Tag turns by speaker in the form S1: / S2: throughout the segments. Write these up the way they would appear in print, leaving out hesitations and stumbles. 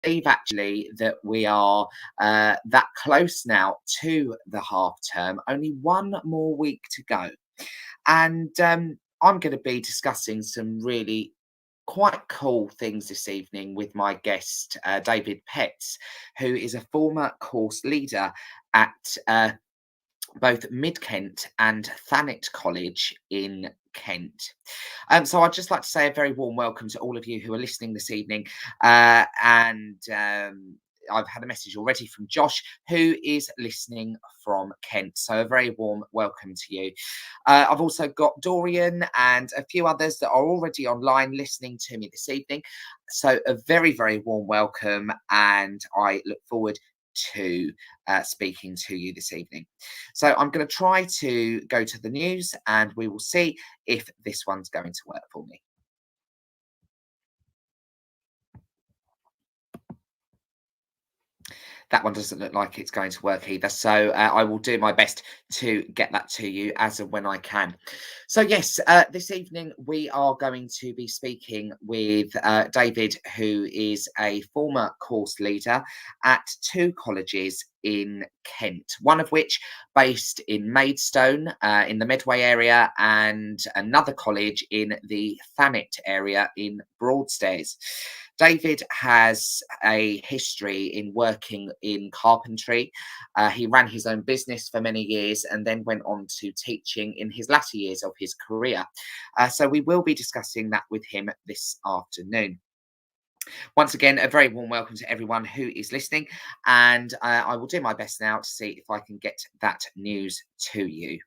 S1: believe actually that we are that close now to the half term. Only one more week to go. And I'm going to be discussing some really quite cool things this evening with my guest, David Petts, who is a former course leader at both Mid Kent and Thanet College in Kent. So I'd just like to say a very warm welcome to all of you who are listening this evening. I've had a message already from Josh, who is listening from Kent. So a very warm welcome to you. I've also got Dorian and a few others that are already online listening to me this evening. So a very, very warm welcome. And I look forward to speaking to you this evening. So I'm going to try to go to the news and we will see if this one's going to work for me. That one doesn't look like it's going to work either. So I will do my best to get that to you as and when I can. So yes, this evening we are going to be speaking with David, who is a former course leader at two colleges in Kent, one of which based in Maidstone in the Medway area, and another college in the Thanet area in Broadstairs. David has a history in working in carpentry. He ran his own business for many years and then went on to teaching in his latter years of his career. So we will be discussing that with him this afternoon. Once again, a very warm welcome to everyone who is listening, and I will do my best now to see if I can get that news to you.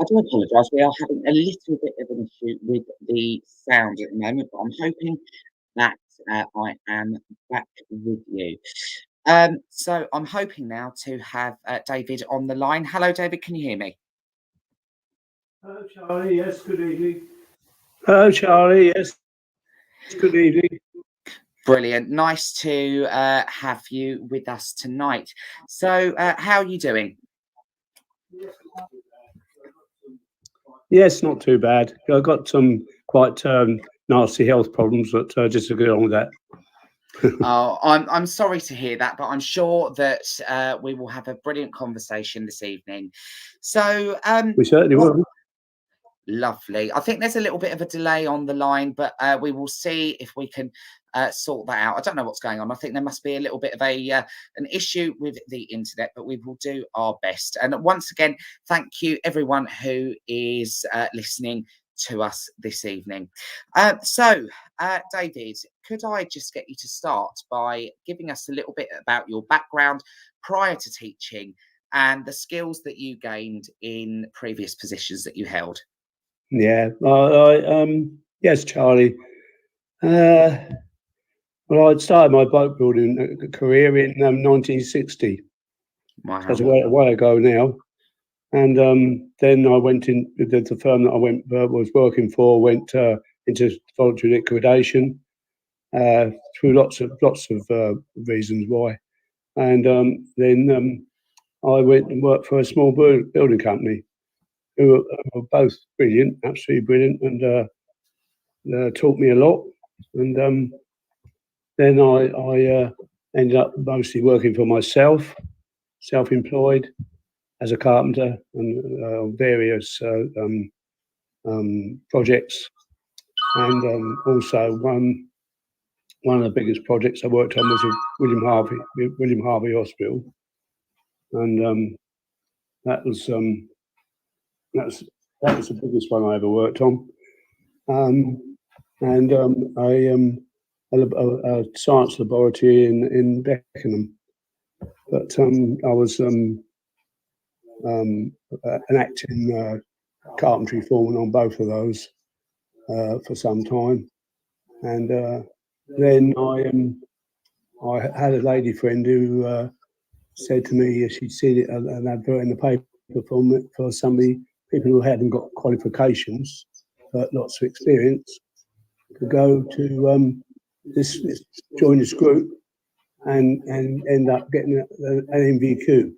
S1: I do apologise. We are having a little bit of an issue with the sound at the moment, but I'm hoping that I am back with you. So I'm hoping now to have David on the line. Hello, David. Can you hear me?
S2: Hello, Charlie. Yes, good evening. Hello, Charlie. Yes, good evening.
S1: Brilliant. Nice to have you with us tonight. So how are you doing?
S2: Yes, not too bad. I've got some quite nasty health problems, but just to get on with that.
S1: Oh, I'm sorry to hear that, but I'm sure that we will have a brilliant conversation this evening. So
S2: We certainly will.
S1: Lovely. I think there's a little bit of a delay on the line, but we will see if we can sort that out. I don't know what's going on. I think there must be a little bit of an issue with the internet, but we will do our best. And once again, thank you everyone who is listening to us this evening. David, could I just get you to start by giving us a little bit about your background prior to teaching and the skills that you gained in previous positions that you held?
S2: Yeah. Yes, Charlie. Well, I started my boat building career in 1960.
S1: Wow.
S2: That's a while ago now. And then I went in the firm that I was working for, went into voluntary liquidation through lots of reasons why. And then I went and worked for a small building company who were both brilliant, absolutely brilliant, and taught me a lot. And then I ended up mostly working for myself, self-employed, as a carpenter and various projects, and also one of the biggest projects I worked on was William Harvey Hospital, and that was the biggest one I ever worked on. And I had a science laboratory in Beckenham, but I was an acting carpentry foreman on both of those for some time, and then I had a lady friend who said to me she'd seen an advert in the paper for somebody, people who hadn't got qualifications but lots of experience, could go to join this group and end up getting an NVQ.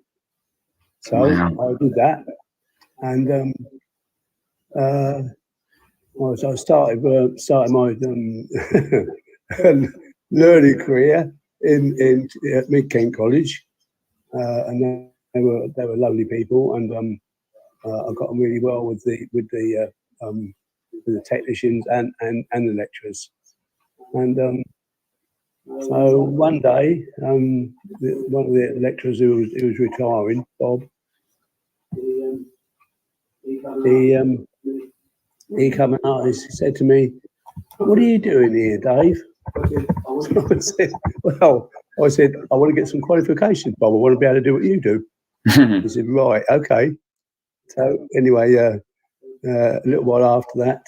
S2: So
S1: Wow.
S2: I did that, and I started my learning career at Mid Kent College, and they were lovely people, and I got on really well with the technicians and the lecturers, and so one day one of the lecturers who was retiring, Bob, he came out and he said to me, "What are you doing here, Dave?" I said, "Well," I said, "I want to get some qualifications, Bob. I want to be able to do what you do." He said, "Right, okay." So anyway, a little while after that,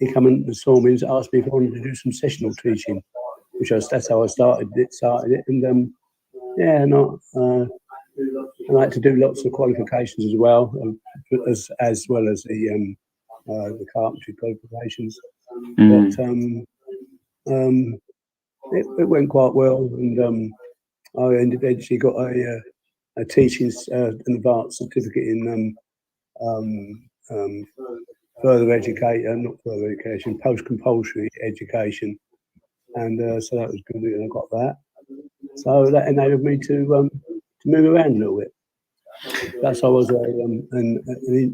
S2: he came and saw me and asked me if I wanted to do some sessional teaching, that's how I started it. And I like to do lots of qualifications as well, as well as the carpentry qualifications. But it went quite well, and I eventually got a teaching an advanced certificate in further education, post-compulsory education, and so that was good, and I got that. So that enabled me to move around a little bit. Plus, I was an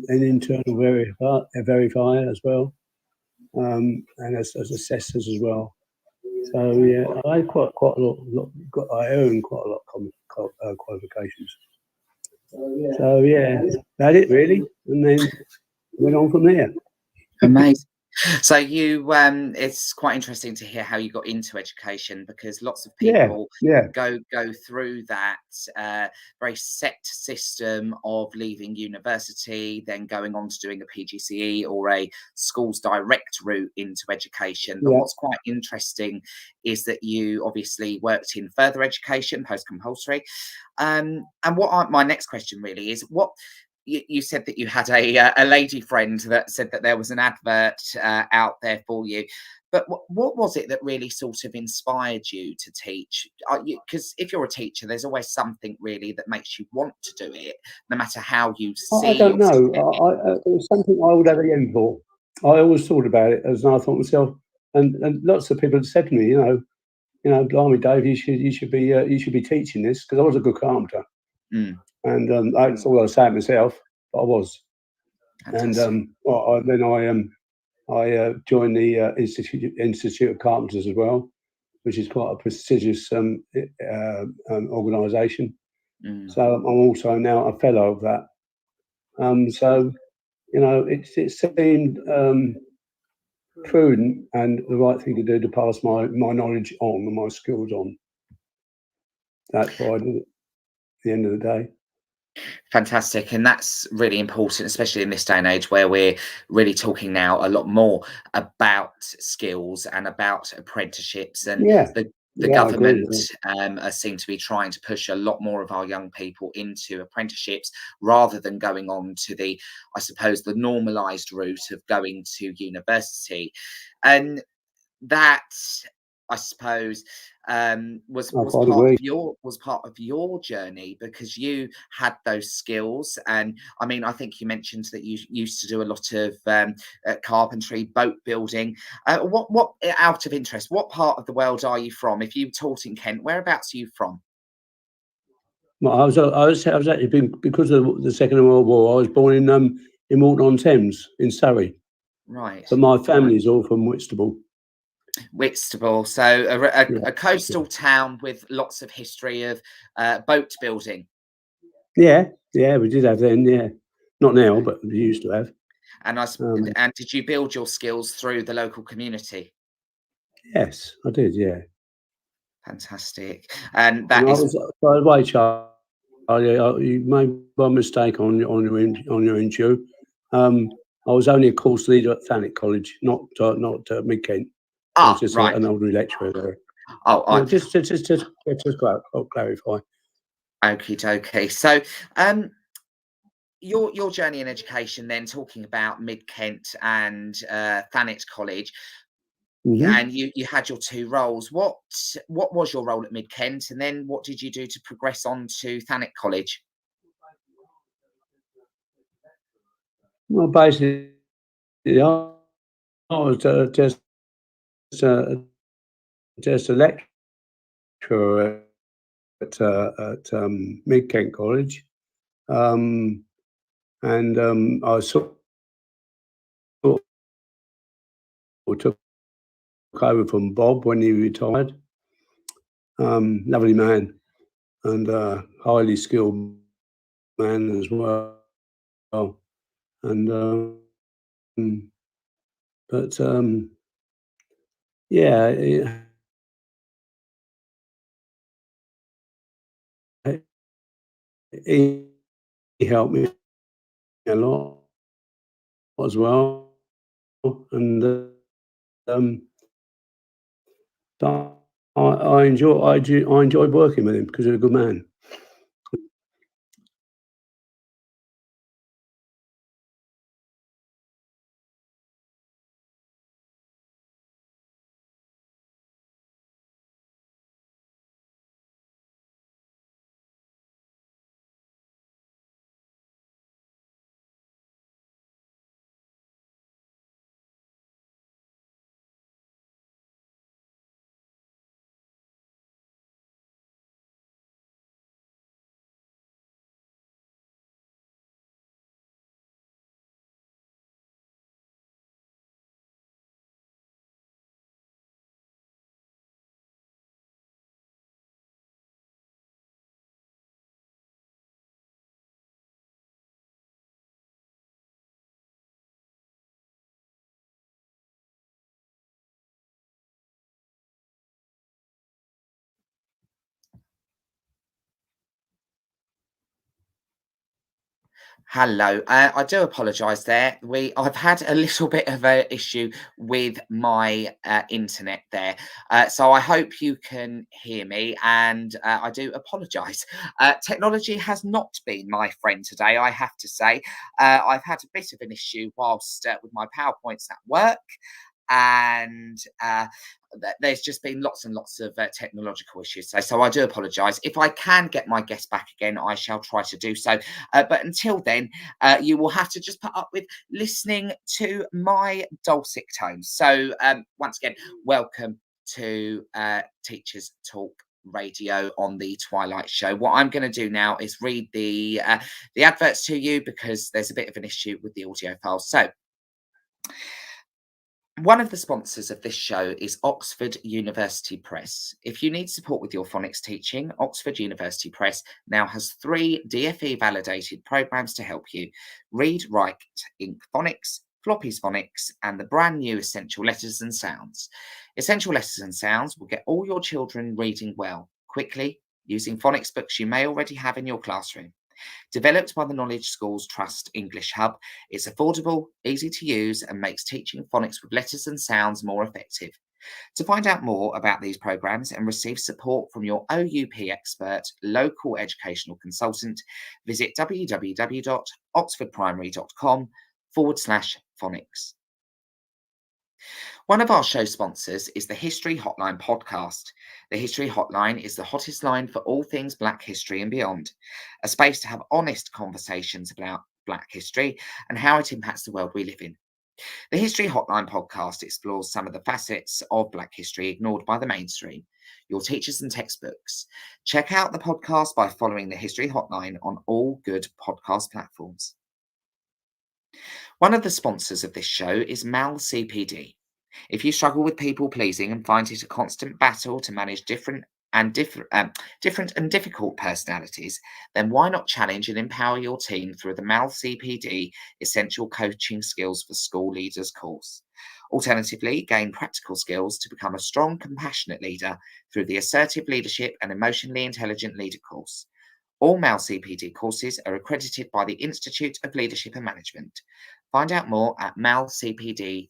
S2: internal verifier as well, and as assessors as well. So yeah, I had quite a lot. I own quite a lot of qualifications. So yeah, that's it really, and then went on from there.
S1: Amazing. So you, it's quite interesting to hear how you got into education, because lots of people go through that very set system of leaving university, then going on to doing a PGCE or a schools direct route into education. But what's quite interesting is that you obviously worked in further education, post-compulsory. And my next question really is, what you said that you had a lady friend that said that there was an advert out there for you, but what was it that really sort of inspired you to teach? Because if you're a teacher, there's always something really that makes you want to do it, no matter how you see.
S2: I don't know. It was something I would have a yen for. I always thought about it, as I thought myself, and lots of people had said to me, you know, blimey, Dave, you should be teaching this, because I was a good carpenter. And that's all I was saying myself, but I was. Fantastic. And then I joined the Institute of Carpenters as well, which is quite a prestigious organisation. So I'm also now a fellow of that. So you know, it seemed prudent and the right thing to do to pass my knowledge on and my skills on. That's why I did it. At the end of the day.
S1: Fantastic. And that's really important, especially in this day and age where we're really talking now a lot more about skills and about apprenticeships, and the government seem to be trying to push a lot more of our young people into apprenticeships rather than going on to the, I suppose, the normalized route of going to university. And that, I suppose, was part of your journey, because you had those skills. And I mean, I think you mentioned that you used to do a lot of carpentry, boat building. What out of interest, what part of the world are you from? If you taught in Kent, whereabouts are you from?
S2: Well, I was actually been because of the Second World War. I was born in Walton-on-Thames in Surrey,
S1: Right.
S2: but my family's all from Whitstable.
S1: Whitstable, so a,
S2: Yeah,
S1: a coastal town with lots of history of boat building.
S2: yeah, yeah. We did have then. Yeah, not now, but we used to have.
S1: And
S2: Um,
S1: and did you build your skills through the local community?
S2: yes, I did. Yeah,
S1: Fantastic. And
S2: and
S1: that
S2: I
S1: is
S2: was by the way, Charlie. You made one mistake on your intro. I was only a course leader at Thanet College, not Mid Kent. I was just
S1: right.
S2: an ordinary lecturer there.
S1: Oh,
S2: No, just clarify.
S1: okie dokie. So, your journey in education, then talking about Mid Kent and Thanet College,
S2: Hmm.
S1: and you had your two roles. What was your role at Mid Kent, and then what did you do to progress on to Thanet College?
S2: Well, basically, I was uh, just a lecturer at Mid Kent College, um, and I sort of took over from Bob when he retired. Lovely man and highly skilled man as well. And but yeah, he helped me a lot as well. And um, but I enjoyed working with him because he's a good man.
S1: Hello. I do apologise there. I've had a little bit of a issue with my internet there, so I hope you can hear me. And I do apologise. Technology has not been my friend today, I have to say. I've had a bit of an issue whilst with my PowerPoints at work, and there's just been lots and lots of technological issues. So I do apologise. If I can get my guest back again, I shall try to do so. But until then, you will have to just put up with listening to my dulcet tones. So once again, welcome to Teachers Talk Radio on the Twilight Show. What I'm going to do now is read the adverts to you because there's a bit of an issue with the audio file. So one of the sponsors of this show is Oxford University Press. If you need support with your phonics teaching, Oxford University Press now has 3 DFE validated programs to help you: Read, Write, Ink Phonics, Floppy's Phonics, and the brand new Essential Letters and Sounds. Essential Letters and Sounds will get all your children reading well, quickly, using phonics books you may already have in your classroom. Developed by the Knowledge Schools Trust English Hub, it's affordable, easy to use, and makes teaching phonics with letters and sounds more effective. To find out more about these programs and receive support from your OUP expert, local educational consultant, visit www.oxfordprimary.com/phonics. One of our show sponsors is the History Hotline podcast. The History Hotline is the hottest line for all things Black history and beyond, a space to have honest conversations about Black history and how it impacts the world we live in. The History Hotline podcast explores some of the facets of Black history ignored by the mainstream, your teachers and textbooks. Check out the podcast by following the History Hotline on all good podcast platforms. One of the sponsors of this show is Mal CPD. If you struggle with people pleasing and find it a constant battle to manage different and difficult personalities, then why not challenge and empower your team through the Mal CPD Essential Coaching Skills for School Leaders course? Alternatively, gain practical skills to become a strong, compassionate leader through the Assertive Leadership and Emotionally Intelligent Leader course. All MAL CPD courses are accredited by the Institute of Leadership and Management. Find out more at malcpd.com.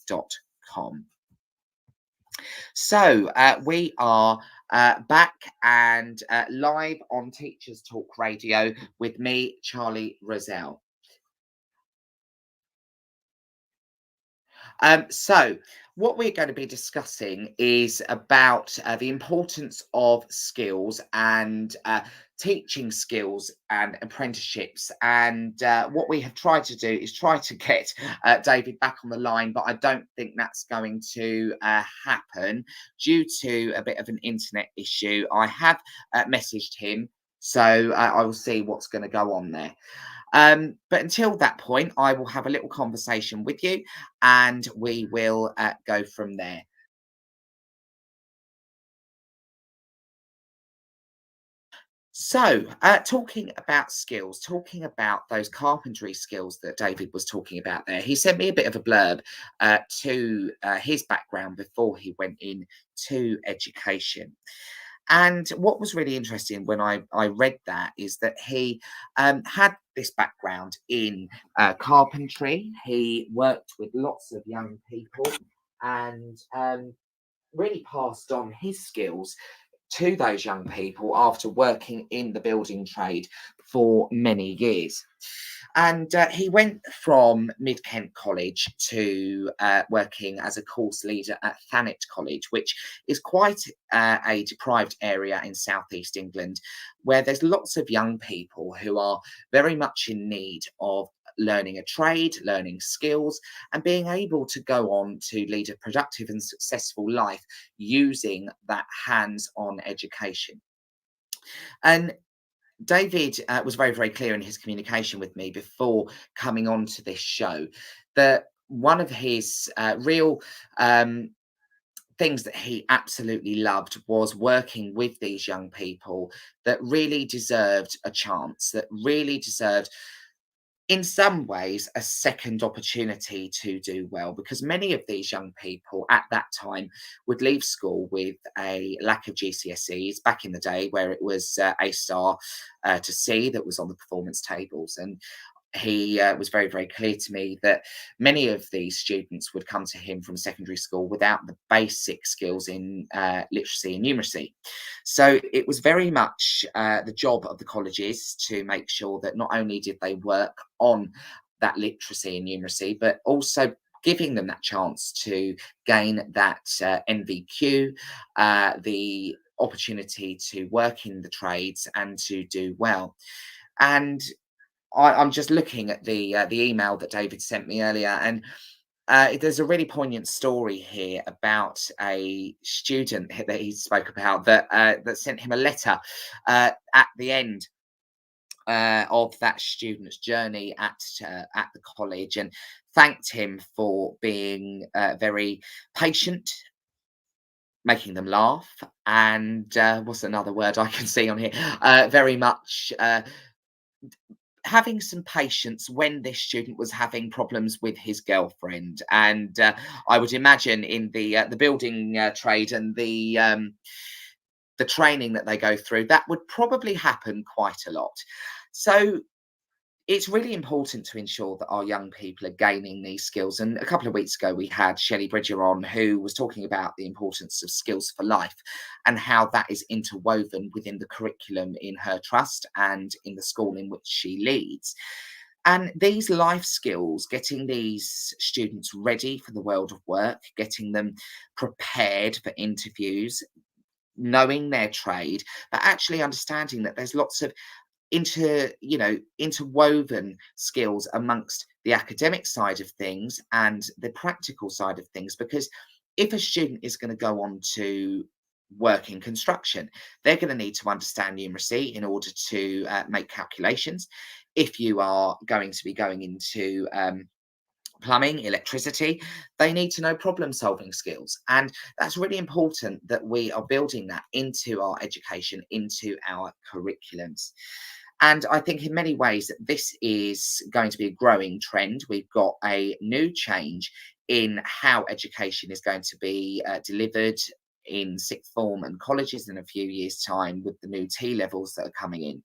S1: So we are back and live on Teachers Talk Radio with me, Charlie Rozelle. So what we're going to be discussing is about the importance of skills and teaching skills and apprenticeships. And what we have tried to do is try to get David back on the line, but I don't think that's going to happen due to a bit of an internet issue. I have messaged him, so I will see what's going to go on there. But until that point, I will have a little conversation with you and we will go from there. So, talking about skills, talking about those carpentry skills that David was talking about there, he sent me a bit of a blurb to his background before he went into education. And what was really interesting when I read that is that he had this background in carpentry. He worked with lots of young people and really passed on his skills to those young people after working in the building trade for many years. And he went from Mid Kent College to working as a course leader at Thanet College, which is quite a deprived area in southeast England, where there's lots of young people who are very much in need of learning a trade, learning skills, and being able to go on to lead a productive and successful life using that hands-on education. And David was very, very clear in his communication with me before coming on to this show that one of his real things that he absolutely loved was working with these young people that really deserved a chance, that really deserved, in some ways, a second opportunity to do well, because many of these young people at that time would leave school with a lack of GCSEs back in the day where it was A star to C that was on the performance tables. And he was very, very clear to me that many of these students would come to him from secondary school without the basic skills in literacy and numeracy. So it was very much the job of the colleges to make sure that not only did they work on that literacy and numeracy, but also giving them that chance to gain that NVQ, the opportunity to work in the trades and to do well. And I'm just looking at the email that David sent me earlier, and there's a really poignant story here about a student that he spoke about that sent him a letter at the end of that student's journey at the college, and thanked him for being very patient, making them laugh, and what's another word I can see on here? Very much having some patience when this student was having problems with his girlfriend. And I would imagine in the building trade and the training that they go through, that would probably happen quite a lot. So it's really important to ensure that our young people are gaining these skills. And a couple of weeks ago, we had Shelley Bridger on, who was talking about the importance of skills for life and how that is interwoven within the curriculum in her trust and in the school in which she leads. And these life skills, getting these students ready for the world of work, getting them prepared for interviews, knowing their trade, but actually understanding that there's lots of interwoven skills amongst the academic side of things and the practical side of things. Because if a student is going to go on to work in construction, they're going to need to understand numeracy in order to make calculations. If you are going to be going into plumbing, electricity, they need to know problem solving skills. And that's really important that we are building that into our education, into our curriculums. And I think in many ways that this is going to be a growing trend. We've got a new change in how education is going to be delivered in sixth form and colleges in a few years' time, with the new T levels that are coming in,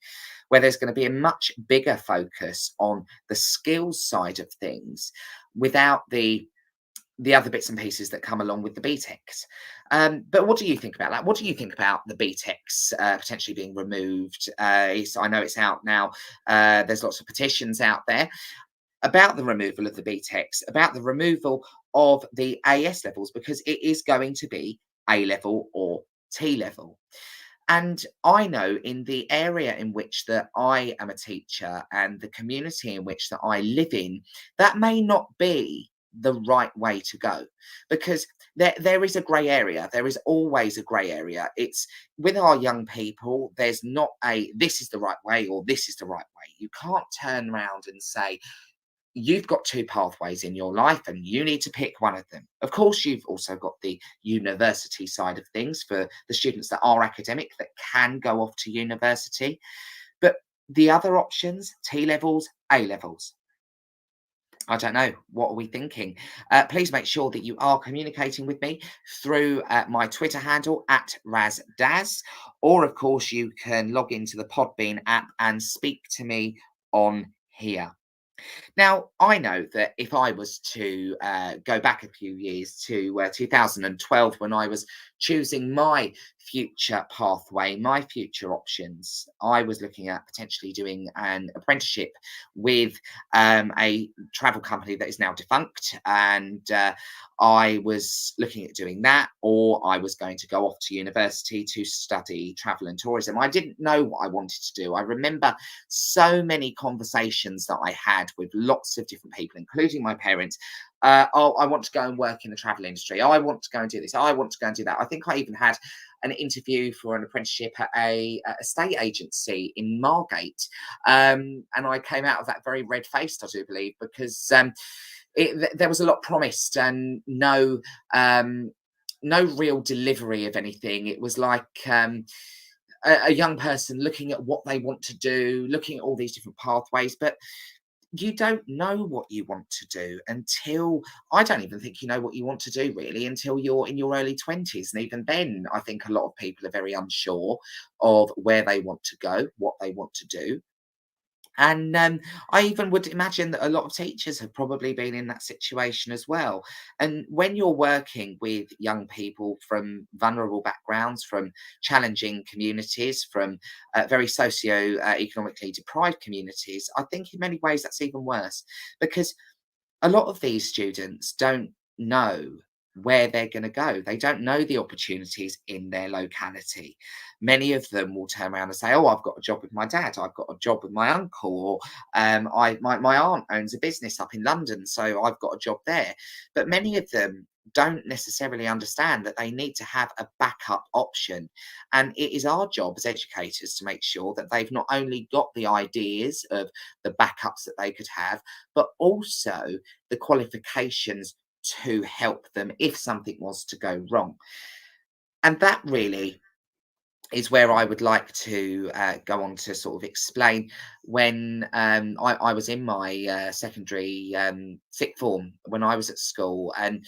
S1: where there's going to be a much bigger focus on the skills side of things without the other bits and pieces that come along with the BTECs. But what do you think about that? What do you think about the BTECs potentially being removed? I know it's out now. There's lots of petitions out there about the removal of the BTECs, about the removal of the AS levels, because it is going to be A level or T level. And I know in the area in which that I am a teacher and the community in which that I live in, that may not be the right way to go, because there is a grey area. There is always a grey area. It's with our young people, there's not a this is the right way or this is the right way. You can't turn around and say, you've got two pathways in your life and you need to pick one of them. Of course, you've also got the university side of things for the students that are academic that can go off to university. But the other options, T levels, A levels, I don't know. What are we thinking? Please make sure that you are communicating with me through my Twitter handle @RazDaz, or of course you can log into the Podbean app and speak to me on here. Now, I know that if I was to go back a few years to 2012, when I was choosing my future pathway, my future options, I was looking at potentially doing an apprenticeship with a travel company that is now defunct. And I was looking at doing that, or I was going to go off to university to study travel and tourism. I didn't know what I wanted to do. I remember so many conversations that I had with lots of different people, including my parents. Oh, I want to go and work in the travel industry. Oh, I want to go and do this. Oh, I want to go and do that. I think I even had an interview for an apprenticeship at a estate agency in Margate. And I came out of that very red-faced, I do believe, because there was a lot promised and no real delivery of anything. It was like a young person looking at what they want to do, looking at all these different pathways, but you don't know what you want to do until, I don't even think you know what you want to do really until you're in your early 20s. And even then, I think a lot of people are very unsure of where they want to go, what they want to do. And I even would imagine that a lot of teachers have probably been in that situation as well. And when you're working with young people from vulnerable backgrounds, from challenging communities, from very socio-economically deprived communities, I think in many ways that's even worse, because a lot of these students don't know where they're going to go. They don't know the opportunities in their locality. Many of them will turn around and say, "Oh, I've got a job with my dad. I've got a job with my uncle, or my aunt owns a business up in London, so I've got a job there." But many of them don't necessarily understand that they need to have a backup option. And it is our job as educators to make sure that they've not only got the ideas of the backups that they could have, but also the qualifications to help them if something was to go wrong. And that really is where I would like to go on to sort of explain when I was in my secondary sixth form, when I was at school. And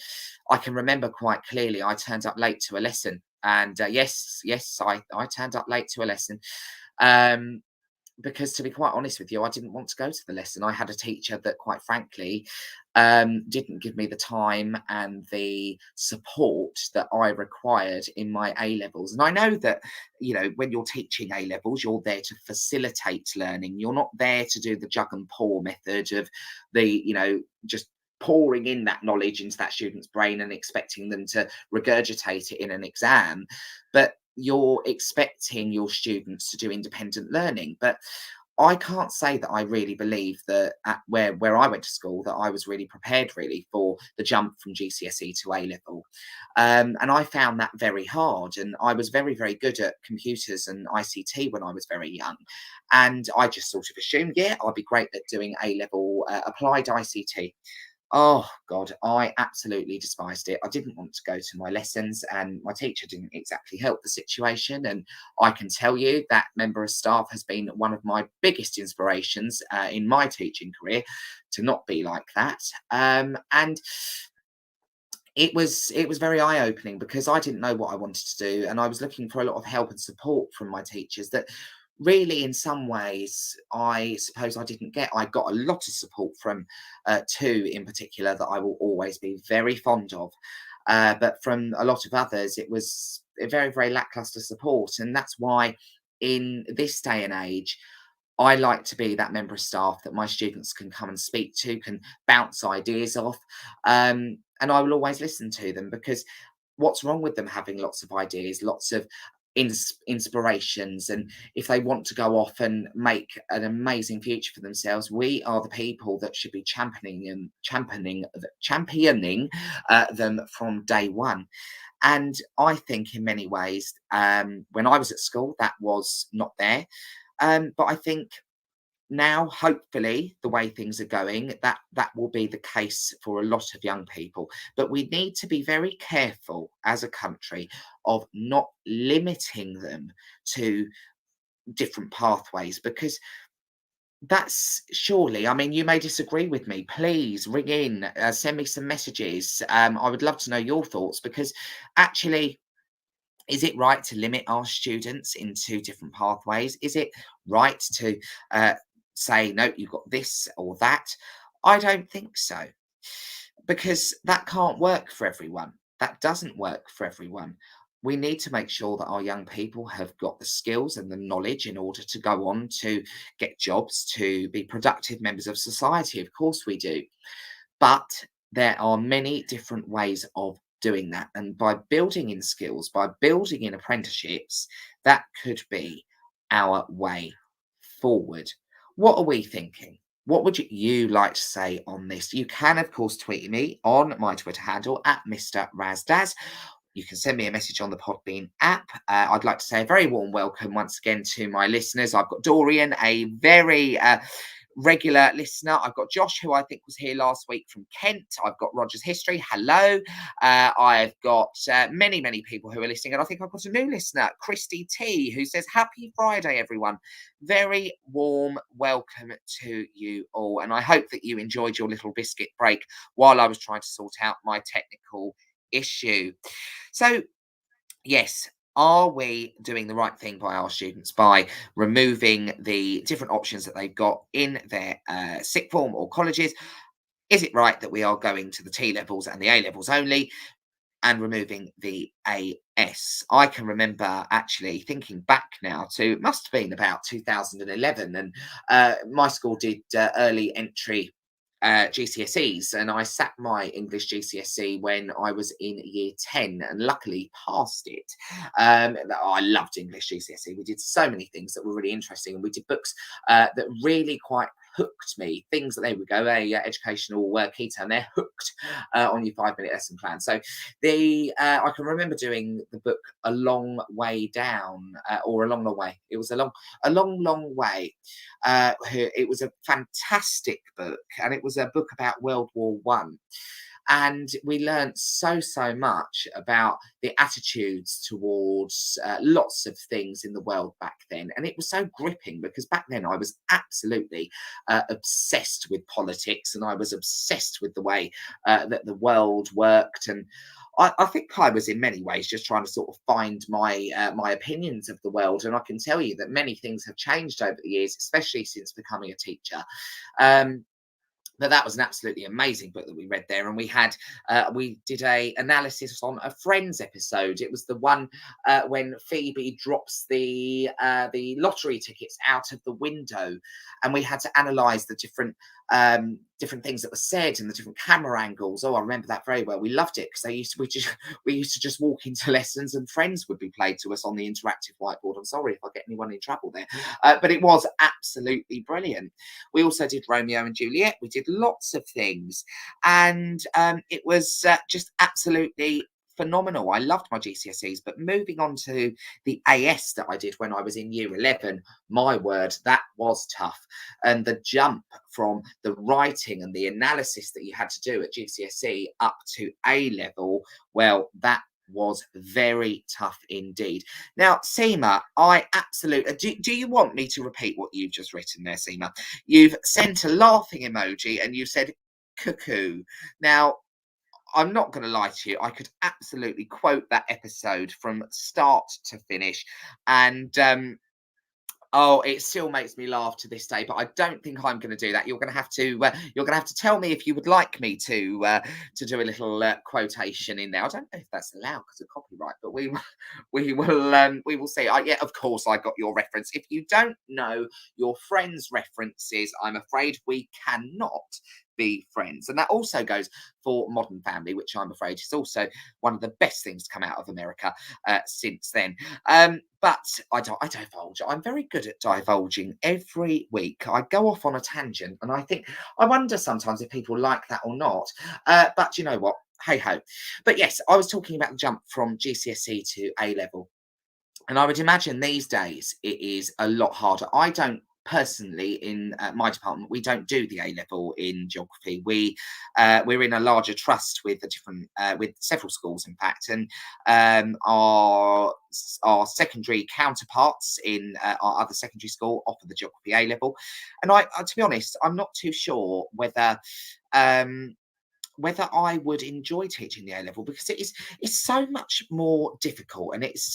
S1: I can remember quite clearly, I turned up late to a lesson. And yes, I turned up late to a lesson. Because to be quite honest with you, I didn't want to go to the lesson. I had a teacher that, quite frankly, didn't give me the time and the support that I required in my A levels. And I know that, when you're teaching A levels, you're there to facilitate learning. You're not there to do the jug and pour method of just pouring in that knowledge into that student's brain and expecting them to regurgitate it in an exam. But you're expecting your students to do independent learning. But I can't say that I really believe that at where I went to school that I was really prepared really for the jump from GCSE to A level, and I found that very hard. And I was very very good at computers and ICT when I was very young, and I just sort of assumed, yeah, I'd be great at doing A level applied ICT. Oh God, I absolutely despised it. I didn't want to go to my lessons, and my teacher didn't exactly help the situation. And I can tell you that member of staff has been one of my biggest inspirations in my teaching career to not be like that. And it was very eye opening because I didn't know what I wanted to do, and I was looking for a lot of help and support from my teachers that really in some ways I suppose I didn't get. I got a lot of support from two in particular that I will always be very fond of, but from a lot of others it was a very very lackluster support. And that's why in this day and age I like to be that member of staff that my students can come and speak to, can bounce ideas off, and I will always listen to them, because what's wrong with them having lots of ideas, lots of inspirations, and if they want to go off and make an amazing future for themselves, we are the people that should be championing them from day one. And I think in many ways, when I was at school, that was not there. But I think now, hopefully, the way things are going, that will be the case for a lot of young people. But we need to be very careful as a country of not limiting them to different pathways, because that's surely, I mean, you may disagree with me. Please ring in, send me some messages. I would love to know your thoughts, because actually, is it right to limit our students into different pathways? Is it right to say, no, you've got this or that? I don't think so, because that can't work for everyone. That doesn't work for everyone. We need to make sure that our young people have got the skills and the knowledge in order to go on to get jobs, to be productive members of society. Of course, we do. But there are many different ways of doing that. And by building in skills, by building in apprenticeships, that could be our way forward. What are we thinking? What would you like to say on this? You can, of course, tweet me on my Twitter handle at Mr. Razdaz. You can send me a message on the Podbean app. I'd like to say a very warm welcome once again to my listeners. I've got Dorian, a very regular listener. I've got Josh, who I think was here last week from Kent. I've got Roger's History. Hello. I've got many, many people who are listening. And I think I've got a new listener, Christy T, who says, Happy Friday, everyone. Very warm welcome to you all. And I hope that you enjoyed your little biscuit break while I was trying to sort out my technical issue. So, yes, are we doing the right thing by our students by removing the different options that they've got in their sixth form or colleges? Is it right that we are going to the T levels and the A levels only and removing the AS? I can remember actually thinking back now to, it must have been about 2011, and my school did early entry GCSEs, and I sat my English GCSE when I was in year 10 and luckily passed it. I loved English GCSE. We did so many things that were really interesting, and we did books that really quite hooked me. Things that, there we go, a educational key term, they're hooked on your 5-minute lesson plan. So I can remember doing the book A Long Way Down, or A Long Long Way. It was a long way. It was a fantastic book, and it was a book about World War One. And we learned so much about the attitudes towards lots of things in the world back then. And it was so gripping, because back then I was absolutely obsessed with politics, and I was obsessed with the way that the world worked. And I think I was in many ways just trying to sort of find my opinions of the world. And I can tell you that many things have changed over the years, especially since becoming a teacher. But that was an absolutely amazing book that we read there, and we did a analysis on a Friends episode. It was the one when Phoebe drops the lottery tickets out of the window, and we had to analyse the different things that were said and the different camera angles. Oh, I remember that very well. We loved it because we used to just walk into lessons and Friends would be played to us on the interactive whiteboard. I'm sorry if I get anyone in trouble there, but it was absolutely brilliant. We also did Romeo and Juliet. We did lots of things, and it was just absolutely phenomenal. I loved my GCSEs, but moving on to the AS that I did when I was in year 11, my word, that was tough. And the jump from the writing and the analysis that you had to do at GCSE up to A level, well, that was very tough indeed. Now, Seema, I absolutely do you want me to repeat what you've just written there, Seema? You've sent a laughing emoji and you said cuckoo. Now, I'm not going to lie to you. I could absolutely quote that episode from start to finish. And oh, it still makes me laugh to this day, but I don't think I'm going to do that. You're going to have to tell me if you would like me to do a little quotation in there. I don't know if that's allowed because of copyright, but we will see. Yeah, of course, I got your reference. If you don't know your friends' references, I'm afraid we cannot be friends. And that also goes for Modern Family, which I'm afraid is also one of the best things to come out of America since then. But I divulge. I'm very good at divulging every week. I go off on a tangent, and I wonder sometimes if people like that or not. But you know what? Hey ho. But yes, I was talking about the jump from GCSE to A level. And I would imagine these days it is a lot harder. I don't personally in my department we don't do the A level in geography. We're in a larger trust with with several schools in fact, and our secondary counterparts in our other secondary school offer the geography A level. And to be honest, I'm not too sure um, whether I would enjoy teaching the A level because it's so much more difficult and it's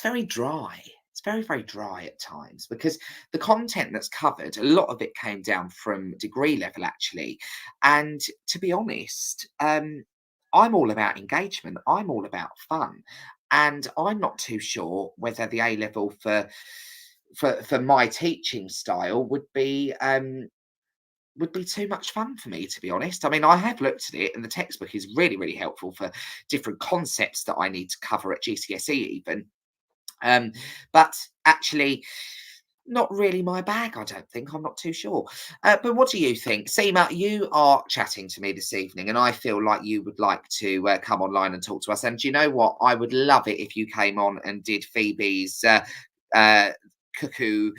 S1: very dry. It's very, very dry at times because the content that's covered, a lot of it came down from degree level actually. And to be honest, I'm all about engagement. I'm all about fun. And I'm not too sure whether the A level for my teaching style would be too much fun for me, to be honest. I mean, I have looked at it, and the textbook is really, really helpful for different concepts that I need to cover at GCSE, even. But actually, not really my bag, I don't think. I'm not too sure. But what do you think? Seema, you are chatting to me this evening, and I feel like you would like to come online and talk to us. And do you know what? I would love it if you came on and did Phoebe's uh, cuckoo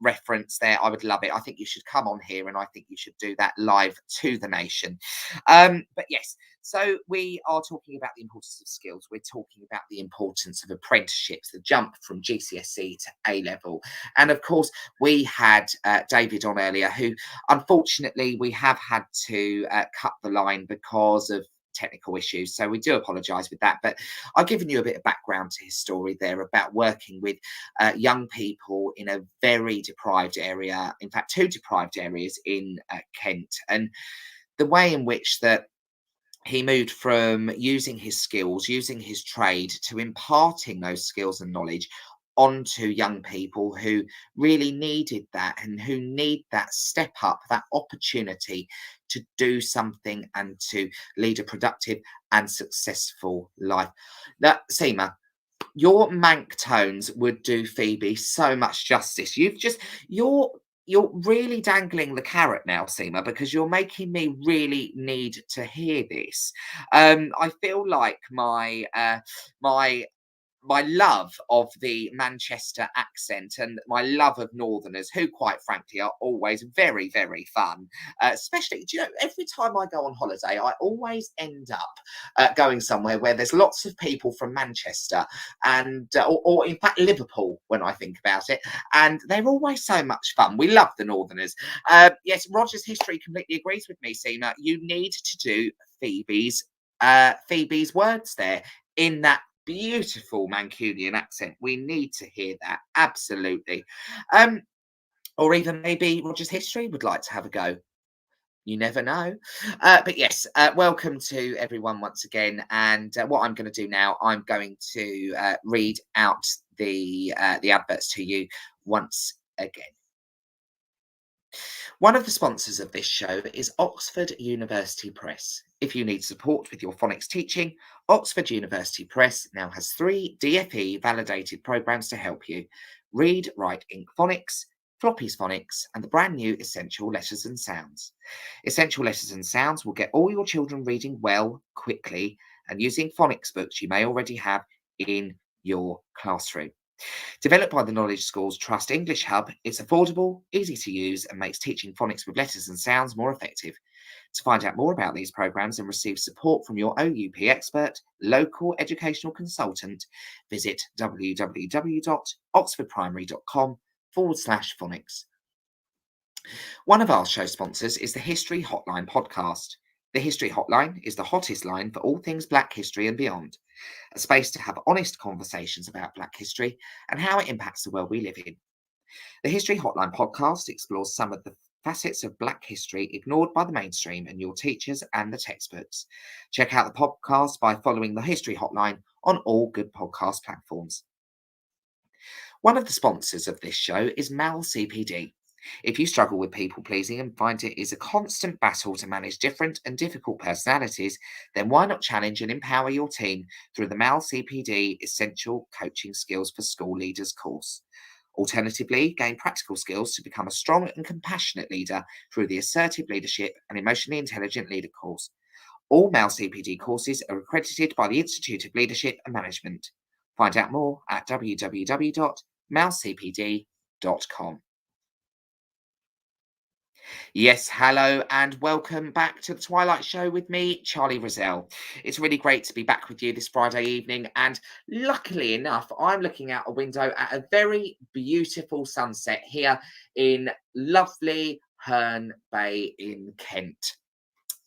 S1: reference there. I would love it. I think you should come on here and I think you should do that live to the nation. But yes, so we are talking about the importance of skills. We're talking about the importance of apprenticeships, the jump from GCSE to A level. And of course, we had David on earlier, who unfortunately we have had to cut the line because of technical issues. So we do apologise with that. But I've given you a bit of background to his story there about working with young people in a very deprived area, in fact, two deprived areas in Kent, and the way in which that he moved from using his skills, using his trade to imparting those skills and knowledge onto young people who really needed that and who need that step up, that opportunity to do something and to lead a productive and successful life. Now, Seema, your Manc tones would do Phoebe so much justice. You're really dangling the carrot now, Seema, because you're making me really need to hear this. I feel like my love of the Manchester accent and my love of Northerners, who quite frankly are always very, very fun. Especially, do you know, every time I go on holiday, I always end up going somewhere where there's lots of people from Manchester and, or in fact, Liverpool, when I think about it. And they're always so much fun. We love the Northerners. Yes, Roger's History completely agrees with me, Seema. You need to do Phoebe's words there in that beautiful Mancunian accent. We need to hear that. Absolutely. or even maybe Roger's History would like to have a go. You never know. But yes, welcome to everyone once again. And what I'm going to do now, I'm going to read out the adverts to you once again. One of the sponsors of this show is Oxford University Press. If you need support with your phonics teaching, Oxford University Press now has 3 DFE validated programs to help you: Read, Write, Ink Phonics, Floppy's Phonics, and the brand new Essential Letters and Sounds. Essential Letters and Sounds will get all your children reading well, quickly, and using phonics books you may already have in your classroom. Developed by the Knowledge School's Trust English Hub, it's affordable, easy to use, and makes teaching phonics with letters and sounds more effective. To find out more about these programs and receive support from your OUP expert, local educational consultant, visit www.oxfordprimary.com/phonics. One of our show sponsors is the History Hotline podcast. The History Hotline is the hottest line for all things Black history and beyond, a space to have honest conversations about Black history and how it impacts the world we live in. The History Hotline podcast explores some of the facets of Black history ignored by the mainstream and your teachers and the textbooks. Check out the podcast by following the History Hotline on all good podcast platforms. One of the sponsors of this show is Mal CPD. If you struggle with people pleasing and find it is a constant battle to manage different and difficult personalities, then why not challenge and empower your team through the Mal CPD Essential Coaching Skills for School Leaders course. Alternatively, gain practical skills to become a strong and compassionate leader through the Assertive Leadership and Emotionally Intelligent Leader course. All Mal CPD courses are accredited by the Institute of Leadership and Management. Find out more at www.malcpd.com. Yes, hello and welcome back to the Twilight Show with me, Charlie Rozelle. It's really great to be back with you this Friday evening, and luckily enough, I'm looking out a window at a very beautiful sunset here in lovely Herne Bay in Kent.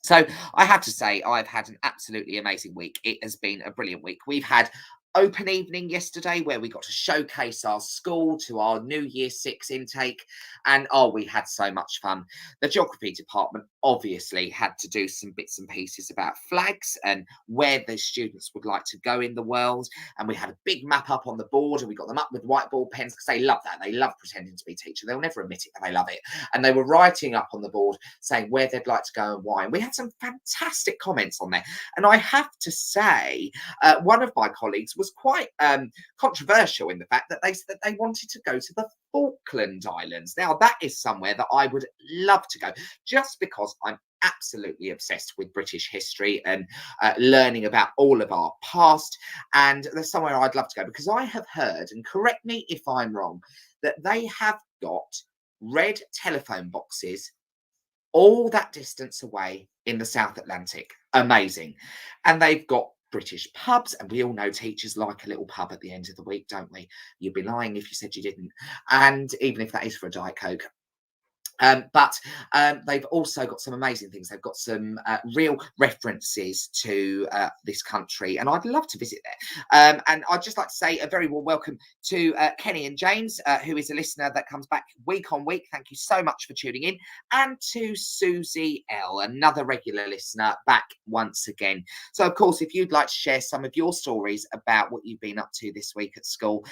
S1: So I have to say, I've had an absolutely amazing week. It has been a brilliant week. We've had open evening yesterday where we got to showcase our school to our new year 6 intake, and we had so much fun. The geography department obviously had to do some bits and pieces about flags and where the students would like to go in the world, and we had a big map up on the board and we got them up with whiteboard pens because they love that. They love pretending to be teacher. They'll never admit it, but they love it. And they were writing up on the board saying where they'd like to go and why, and we had some fantastic comments on there. And I have to say, one of my colleagues was quite controversial in the fact that they said that they wanted to go to the Falkland Islands. Now, that is somewhere that I would love to go, just because I'm absolutely obsessed with British history and learning about all of our past. And there's somewhere I'd love to go because I have heard, and correct me if I'm wrong, that they have got red telephone boxes all that distance away in the South Atlantic. Amazing. And they've got British pubs, and we all know teachers like a little pub at the end of the week, don't we? You'd be lying if you said you didn't. And even if that is for a Diet Coke. But they've also got some amazing things. They've got some real references to this country, and I'd love to visit there. And I'd just like to say a very warm welcome to Kenny and James, who is a listener that comes back week on week. Thank you so much for tuning in. And to Susie L, another regular listener, back once again. So, of course, if you'd like to share some of your stories about what you've been up to this week at school,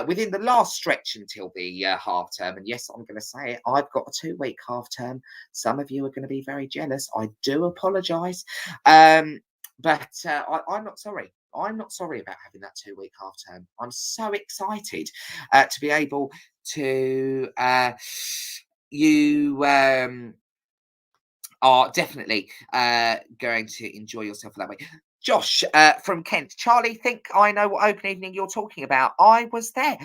S1: within the last stretch until the half term, and yes, I'm going to say it, I've got a 2-week half term. Some of you are going to be very jealous. I do apologise, but I'm not sorry. I'm not sorry about having that 2-week half term. I'm so excited to be able to. You are definitely going to enjoy yourself that way. Josh from Kent. Charlie, think I know what open evening you're talking about. I was there.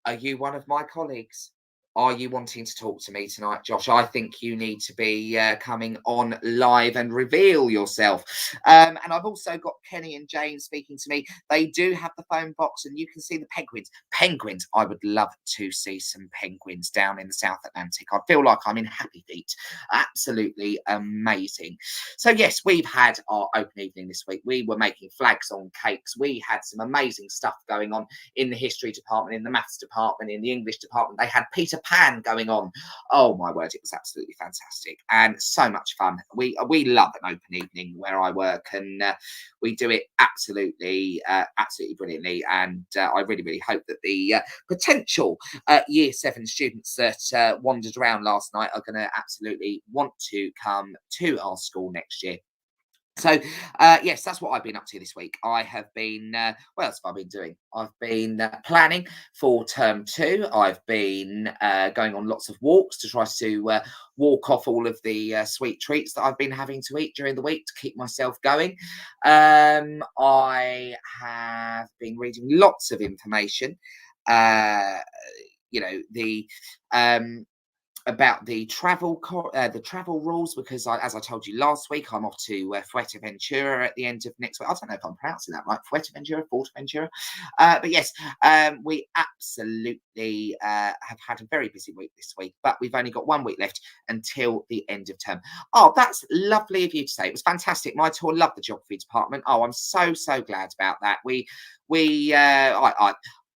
S1: Are you one of my colleagues? Are you wanting to talk to me tonight, Josh? I think you need to be coming on live and reveal yourself. And I've also got Kenny and Jane speaking to me. They do have the phone box, and you can see the penguins. Penguins, I would love to see some penguins down in the South Atlantic. I feel like I'm in Happy Feet. Absolutely amazing. So, yes, we've had our open evening this week. We were making flags on cakes. We had some amazing stuff going on in the history department, in the maths department, in the English department. They had Peter Pan going on. Oh my word, it was absolutely fantastic and so much fun. We love an open evening where I work, and we do it absolutely brilliantly. And I really hope that the potential year 7 students that wandered around last night are going to absolutely want to come to our school next year. So, yes, that's what I've been up to this week. I have been, what else have I been doing? I've been planning for term 2. I've been going on lots of walks to try to walk off all of the sweet treats that I've been having to eat during the week to keep myself going. I have been reading lots of information, the about the travel rules, because as I told you last week, I'm off to Fuerteventura at the end of next week. I don't know if I'm pronouncing that right, Fuerteventura. But yes, we absolutely have had a very busy week this week, but we've only got 1 week left until the end of term. Oh, that's lovely of you to say. It was fantastic. My tour loved the geography department. Oh, I'm so glad about that.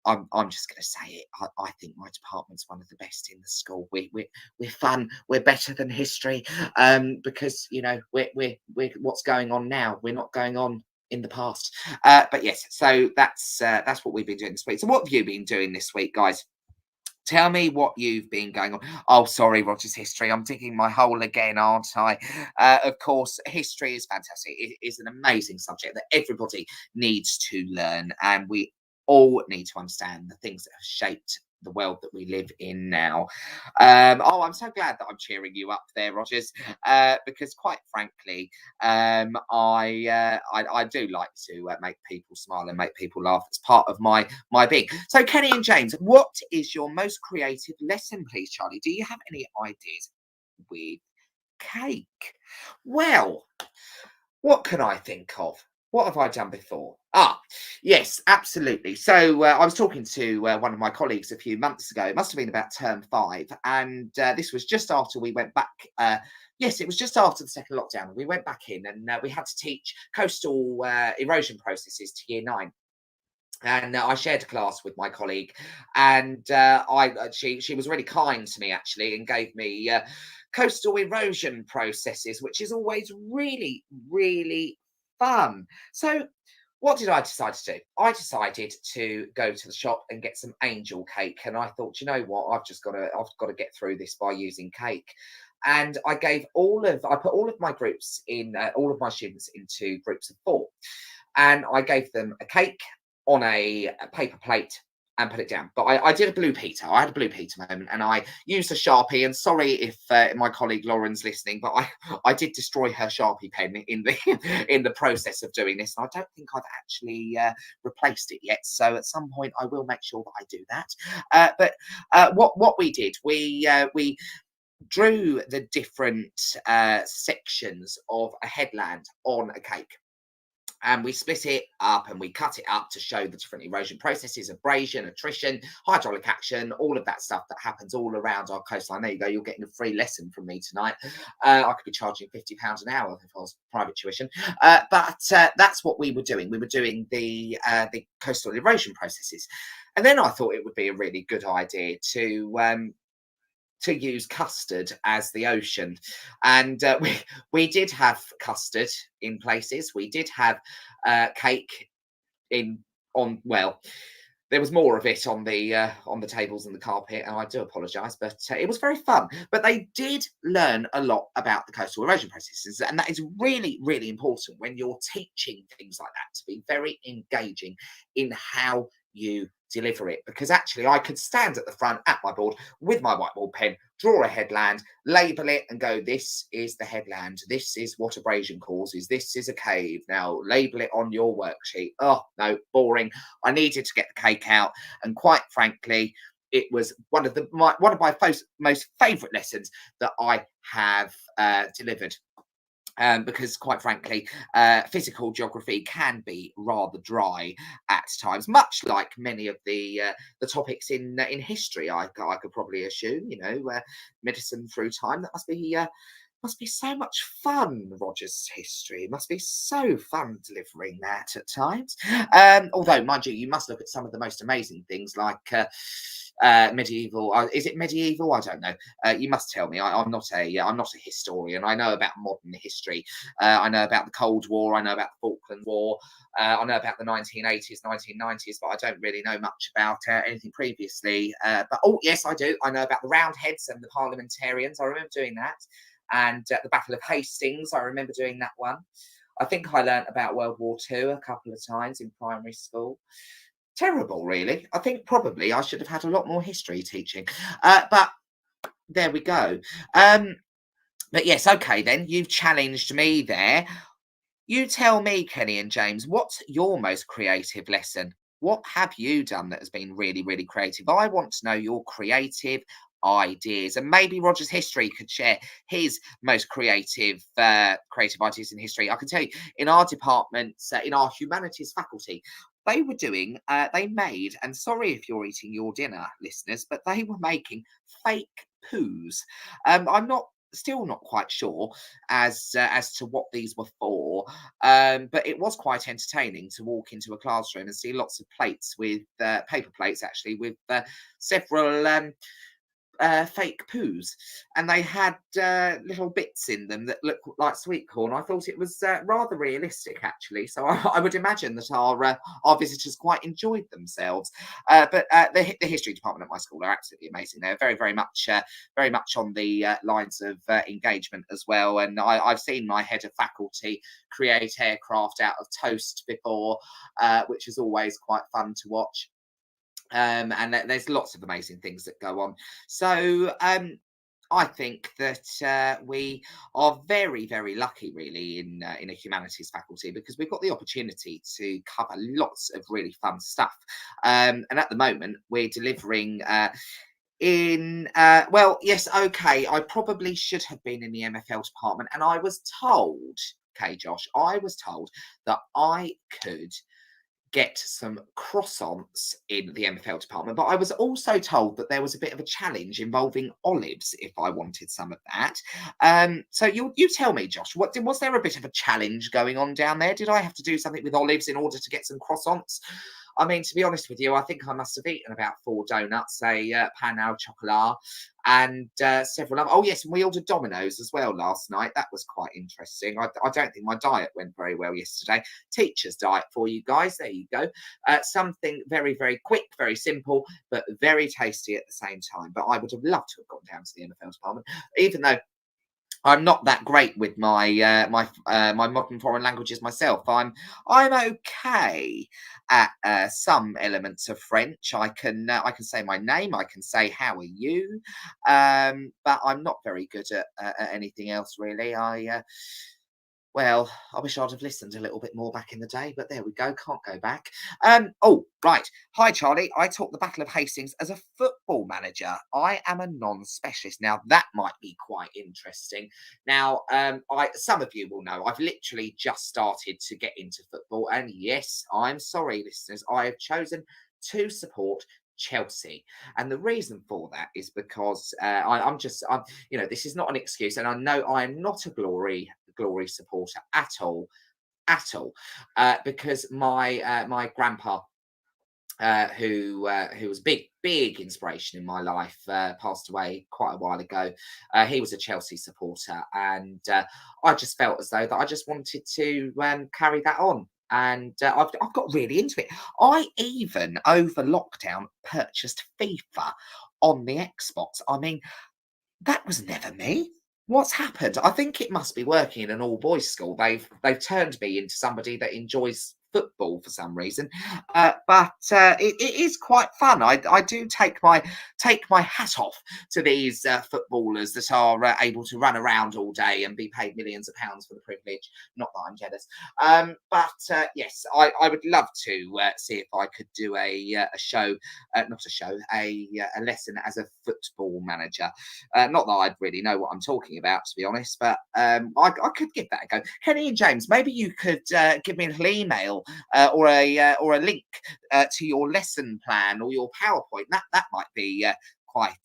S1: I'm just going to say it. I think my department's one of the best in the school. We're fun. We're better than history, because we're what's going on now. We're not going on in the past. But yes, so that's what we've been doing this week. So what have you been doing this week, guys? Tell me what you've been going on. Oh, sorry, Roger's history. I'm digging my hole again, aren't I? Of course, history is fantastic. It is an amazing subject that everybody needs to learn, and we all need to understand the things that have shaped the world that we live in now. I'm so glad that I'm cheering you up there, Rogers, because quite frankly, I do like to make people smile and make people laugh. It's part of my being. So, Kenny and James, what is your most creative lesson, please, Charlie? Do you have any ideas with cake? Well, what can I think of? What have I done before? Yes, absolutely. So I was talking to one of my colleagues a few months ago. It must have been about term 5. And this was just after we went back. Yes, it was just after the second lockdown. We went back in and we had to teach coastal erosion processes to year 9. And I shared a class with my colleague, and she was really kind to me actually, and gave me coastal erosion processes, which is always really fun. So what did I decide to do? I decided to go to the shop and get some angel cake, and I thought, you know what, I've got to get through this by using cake. And I put all of my groups in, all of my students into groups of 4, and I gave them a cake on a paper plate and put it down. But I did a Blue Peter. I had a Blue Peter moment, and I used a Sharpie. And sorry if my colleague Lauren's listening, but I did destroy her Sharpie pen in the process of doing this. And I don't think I've actually replaced it yet. So at some point, I will make sure that I do that. But what we did, we drew the different sections of a headland on a cake. And we split it up and we cut it up to show the different erosion processes: abrasion, attrition, hydraulic action, all of that stuff that happens all around our coastline. There you go. You're getting a free lesson from me tonight. I could be charging £50 an hour if I was private tuition. But that's what we were doing. We were doing the coastal erosion processes. And then I thought it would be a really good idea to use custard as the ocean. And we did have custard in places. We did have cake there was more of it on the tables and the carpet, and I do apologise, but it was very fun. But they did learn a lot about the coastal erosion processes, and that is really important when you're teaching things like that, to be very engaging in how you deliver it. Because actually I could stand at the front at my board with my whiteboard pen, draw a headland, label it and go, this is the headland, this is what abrasion causes, this is a cave, now label it on your worksheet. Oh no, boring. I needed to get the cake out, and quite frankly it was one of my most favourite lessons that I have delivered. Because quite frankly, physical geography can be rather dry at times, much like many of the topics in history. I could probably assume, medicine through time. That must be Must be so much fun, Roger's history. It must be so fun delivering that at times. Although, mind you, you must look at some of the most amazing things like medieval. Is it medieval? I don't know. You must tell me. I'm not a historian. I know about modern history. I know about the Cold War. I know about the Falkland War. I know about the 1980s, 1990s, but I don't really know much about anything previously. But oh, yes, I do. I know about the Roundheads and the Parliamentarians. I remember doing that. And the Battle of Hastings, I remember doing that one. I think I learnt about World War II a couple of times in primary school. Terrible, really. I think probably I should have had a lot more history teaching. But there we go. But yes, okay, then you've challenged me there. You tell me, Kenny and James, what's your most creative lesson? What have you done that has been really, really creative? I want to know your creative ideas, and maybe Roger's history could share his most creative ideas in history. I can tell you, in our department, in our humanities faculty, they were doing, they made, and sorry if you're eating your dinner, listeners, but they were making fake poos. I'm not still not quite sure as to what these were for, but it was quite entertaining to walk into a classroom and see lots of plates with paper plates actually with several fake poos, and they had little bits in them that looked like sweet corn. I thought it was rather realistic, actually. So I would imagine that our visitors quite enjoyed themselves. But the history department at my school are absolutely amazing. They're very much on the lines of engagement as well. And I've seen my head of faculty create aircraft out of toast before, which is always quite fun to watch. And there's lots of amazing things that go on. So I think that we are very, very lucky, really, in a humanities faculty because we've got the opportunity to cover lots of really fun stuff. And at the moment, we're delivering. Well, yes, okay. I probably should have been in the MFL department, and I was told, okay, Josh, I was told that I could get some croissants in the MFL department, but I was also told that there was a bit of a challenge involving olives if I wanted some of that. So you tell me, Josh, was there a bit of a challenge going on down there? Did I have to do something with olives in order to get some croissants? I mean, to be honest with you, I think I must have eaten about 4 donuts, a pan au chocolat, and several other. Oh yes, and we ordered Domino's as well last night. That was quite interesting. I don't think my diet went very well yesterday. Teacher's diet for you guys. There you go. Something very, very quick, very simple, but very tasty at the same time. But I would have loved to have gone down to the MFL department, even though I'm not that great with my modern foreign languages myself. I'm okay at some elements of French. I can say my name. I can say how are you, but I'm not very good at anything else really. Well, I wish I'd have listened a little bit more back in the day, but there we go. Can't go back. Oh, right. Hi, Charlie. I taught the Battle of Hastings as a football manager. I am a non-specialist. Now, that might be quite interesting. Now, some of you will know I've literally just started to get into football. And yes, I'm sorry, listeners. I have chosen to support Chelsea, and the reason for that is because I'm this is not an excuse, and I know I am not a glory supporter at all, because my grandpa, who was big inspiration in my life, passed away quite a while ago. He was a Chelsea supporter, and I just felt as though that I just wanted to carry that on. And I've got really into it. I even over lockdown purchased FIFA on the Xbox. I mean, that was never me. What's happened? I think it must be working in an all boys school. They've turned me into somebody that enjoys football for some reason, but it is quite fun. I do take my hat off to these footballers that are able to run around all day and be paid millions of pounds for the privilege. Not that I'm jealous, but yes, I would love to see if I could do a show, not a show, a lesson as a football manager. Not that I'd really know what I'm talking about, to be honest, but I could give that a go. Kenny and James, maybe you could give me a little email or a link to your lesson plan or your PowerPoint. That might be quite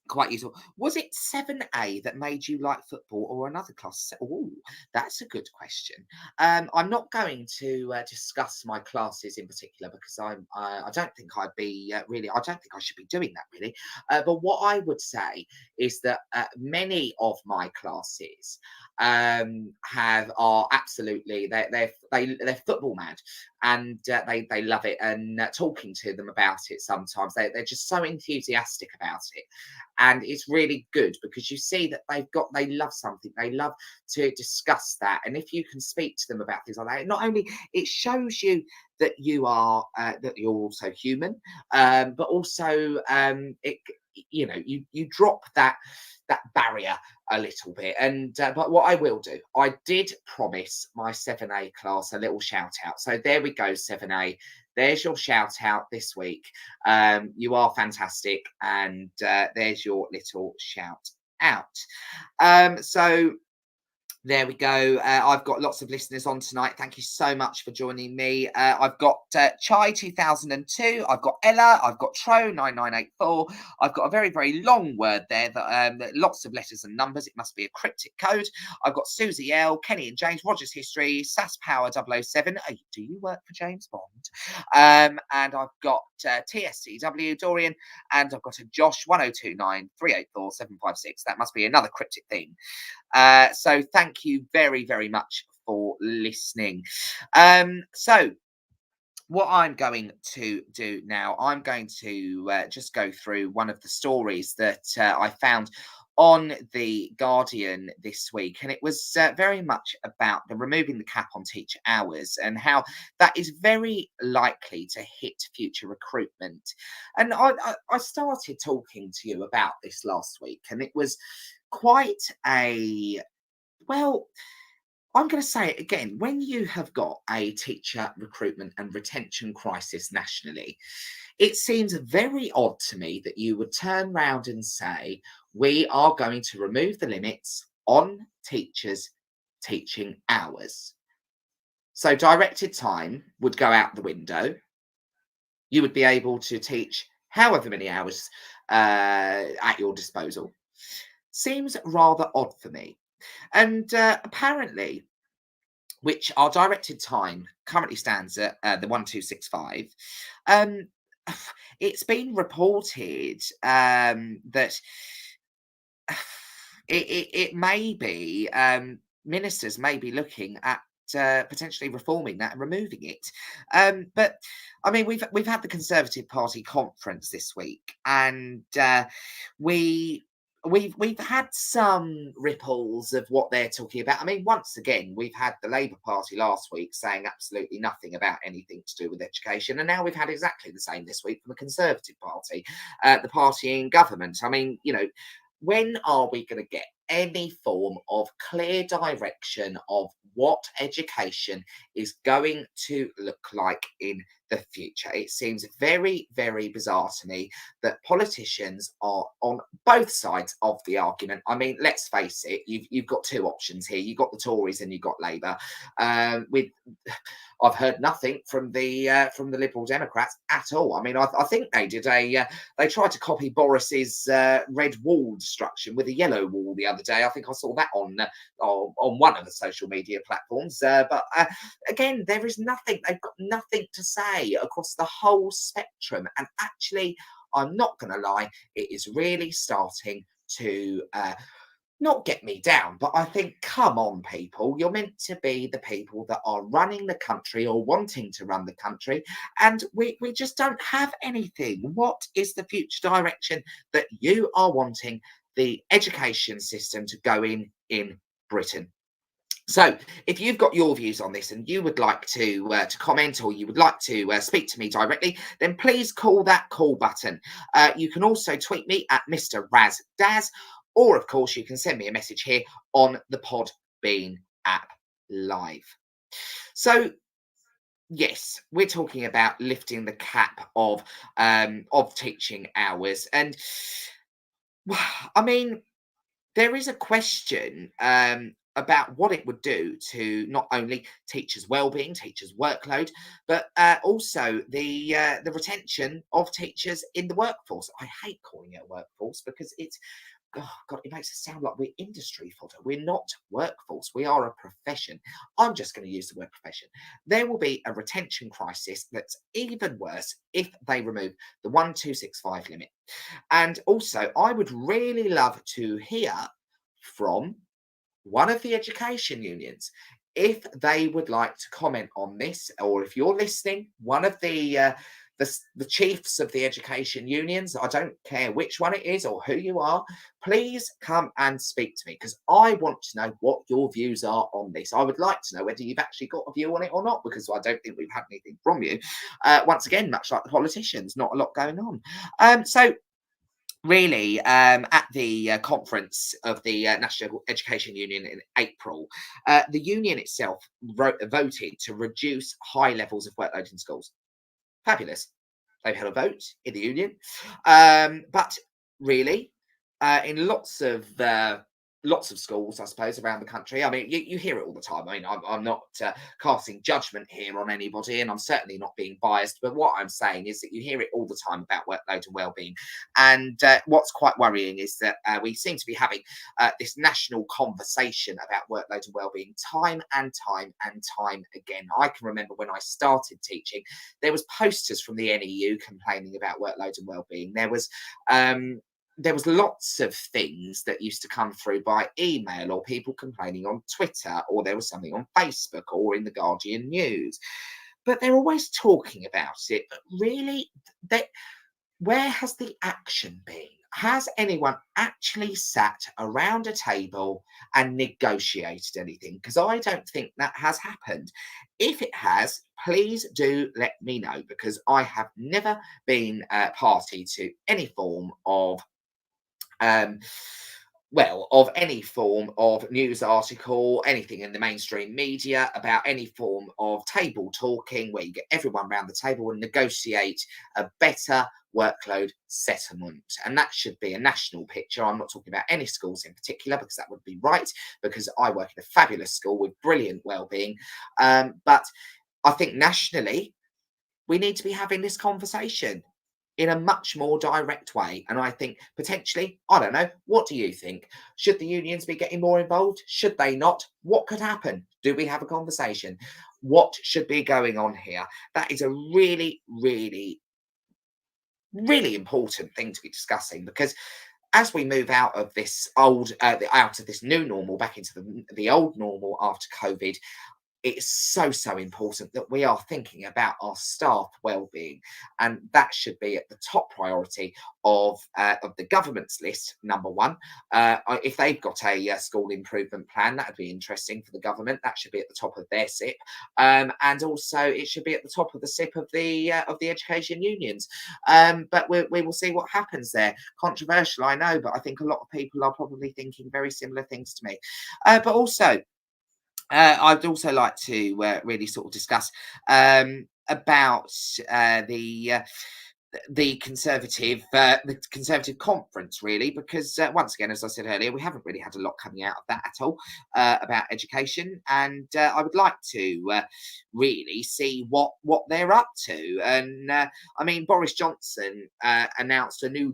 S1: Quite useful. Was it 7A that made you like football or another class? Oh, that's a good question. I'm not going to discuss my classes in particular because I don't think I'd be really. I don't think I should be doing that really. But what I would say is that many of my classes have are absolutely they're football mad, and they love it, and talking to them about it sometimes they're just so enthusiastic about it, and it's really good because you see that they love something, they love to discuss that, and if you can speak to them about things like that, not only it shows you that that you're also human, but also it you drop that barrier a little bit. And but what I will do, I did promise my 7A class a little shout out, so there we go. 7A, there's your shout out this week. You are fantastic, and there's your little shout out. So there we go. I've got lots of listeners on tonight. Thank you so much for joining me. I've got Chai 2002. I've got Ella. I've got Tro 9984. I've got a very, very long word there that lots of letters and numbers. It must be a cryptic code. I've got Susie L, Kenny and James, Rogers History, SAS Power 007. Do you work for James Bond? And I've got TSCW Dorian, and I've got a Josh 1029 384 756. That must be another cryptic theme. So thank you very, very much for listening. So what I'm going to do now, I'm going to just go through one of the stories that I found on the Guardian this week, and it was very much about the removing the cap on teacher hours and how that is very likely to hit future recruitment. And I started talking to you about this last week, and it was quite a well, I'm going to say it again. When you have got a teacher recruitment and retention crisis nationally, it seems very odd to me that you would turn round and say, we are going to remove the limits on teachers' teaching hours. So directed time would go out the window. You would be able to teach however many hours at your disposal. Seems rather odd for me. And apparently, which our directed time currently stands at the 1265, it's been reported that it may be ministers may be looking at potentially reforming that and removing it. But I mean, we've had the Conservative Party conference this week, and we've had some ripples of what they're talking about. I mean, once again, we've had the Labour Party last week saying absolutely nothing about anything to do with education, and now we've had exactly the same this week from the Conservative Party, the party in government. I mean, when are we going to get any form of clear direction of what education is going to look like in the future? It seems very, very bizarre to me that politicians are on both sides of the argument. I mean, let's face it, you've got two options here. You've got the Tories and you've got Labour. I've heard nothing from the Liberal Democrats at all. I mean, I think they did they tried to copy Boris's red wall destruction with a yellow wall the other day. I think I saw that on one of the social media platforms. But again, there is nothing. They've got nothing to say across the whole spectrum. And actually, I'm not going to lie, it is really starting to not get me down, but I think, come on, people, you're meant to be the people that are running the country or wanting to run the country, and we just don't have anything. What is the future direction that you are wanting the education system to go in Britain? So, if you've got your views on this and you would like to comment, or you would like to speak to me directly, then please call that call button. You can also tweet me at Mr. Raz Daz, or of course, you can send me a message here on the Podbean app live. So, yes, we're talking about lifting the cap of teaching hours, and I mean, there is a question about what it would do to not only teachers' well-being, teachers' workload, but also the retention of teachers in the workforce. I hate calling it a workforce because it's, oh God, it makes it sound like we're industry fodder. We're not workforce. We are a profession. I'm just going to use the word profession. There will be a retention crisis that's even worse if they remove the 1265 limit. And also, I would really love to hear from one of the education unions if they would like to comment on this, or if you're listening, one of the chiefs of the education unions, I don't care which one it is or who you are, please come and speak to me, because I want to know what your views are on this. I would like to know whether you've actually got a view on it or not, because I don't think we've had anything from you. Once again, much like the politicians, not a lot going on. So really, at the conference of the National Education Union in April, the union itself voted to reduce high levels of workload in schools. Fabulous. They've had a vote in the union. But really, in lots of schools, I suppose, around the country. I mean, you hear it all the time. I mean, I'm not casting judgment here on anybody, and I'm certainly not being biased. But what I'm saying is that you hear it all the time about workload and well-being. And what's quite worrying is that we seem to be having this national conversation about workload and well-being time and time and time again. I can remember when I started teaching, there was posters from the NEU complaining about workload and well-being. There was lots of things that used to come through by email, or people complaining on Twitter, or there was something on Facebook or in the Guardian News. But they're always talking about it. But really, where has the action been? Has anyone actually sat around a table and negotiated anything? Because I don't think that has happened. If it has, please do let me know, because I have never been party to any form of of any form of news article, anything in the mainstream media about any form of table talking where you get everyone around the table and negotiate a better workload settlement. And that should be a national picture. I'm not talking about any schools in particular, because that would be right, because I work in a fabulous school with brilliant well-being. But I think nationally, we need to be having this conversation in a much more direct way. And I think potentially, I don't know, what do you think? Should the unions be getting more involved? Should they not? What could happen? Do we have a conversation? What should be going on here? That is a really, really, really important thing to be discussing, because as we move out of this out of this new normal back into the old normal after COVID, it's so important that we are thinking about our staff well-being, and that should be at the top priority of the government's list. Number one, if they've got a school improvement plan, that would be interesting for the government. That should be at the top of their SIP, and also it should be at the top of the SIP of the education unions. But we will see what happens there. Controversial, I know, but I think a lot of people are probably thinking very similar things to me. But also, I'd also like to really sort of discuss about the Conservative conference, really, because once again, as I said earlier, we haven't really had a lot coming out of that at all about education, and I would like to really see what they're up to. And I mean, Boris Johnson announced a new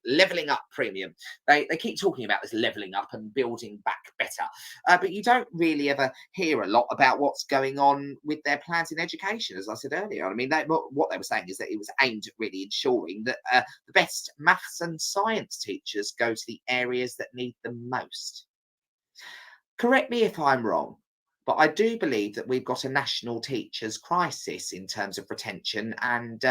S1: levelling up premium. They keep talking about this levelling up and building back better, but you don't really ever hear a lot about what's going on with their plans in education. As I said earlier, I mean, what they were saying is that it was aimed at really ensuring that the best maths and science teachers go to the areas that need them most. Correct me if I'm wrong, but I do believe that we've got a national teachers crisis in terms of retention and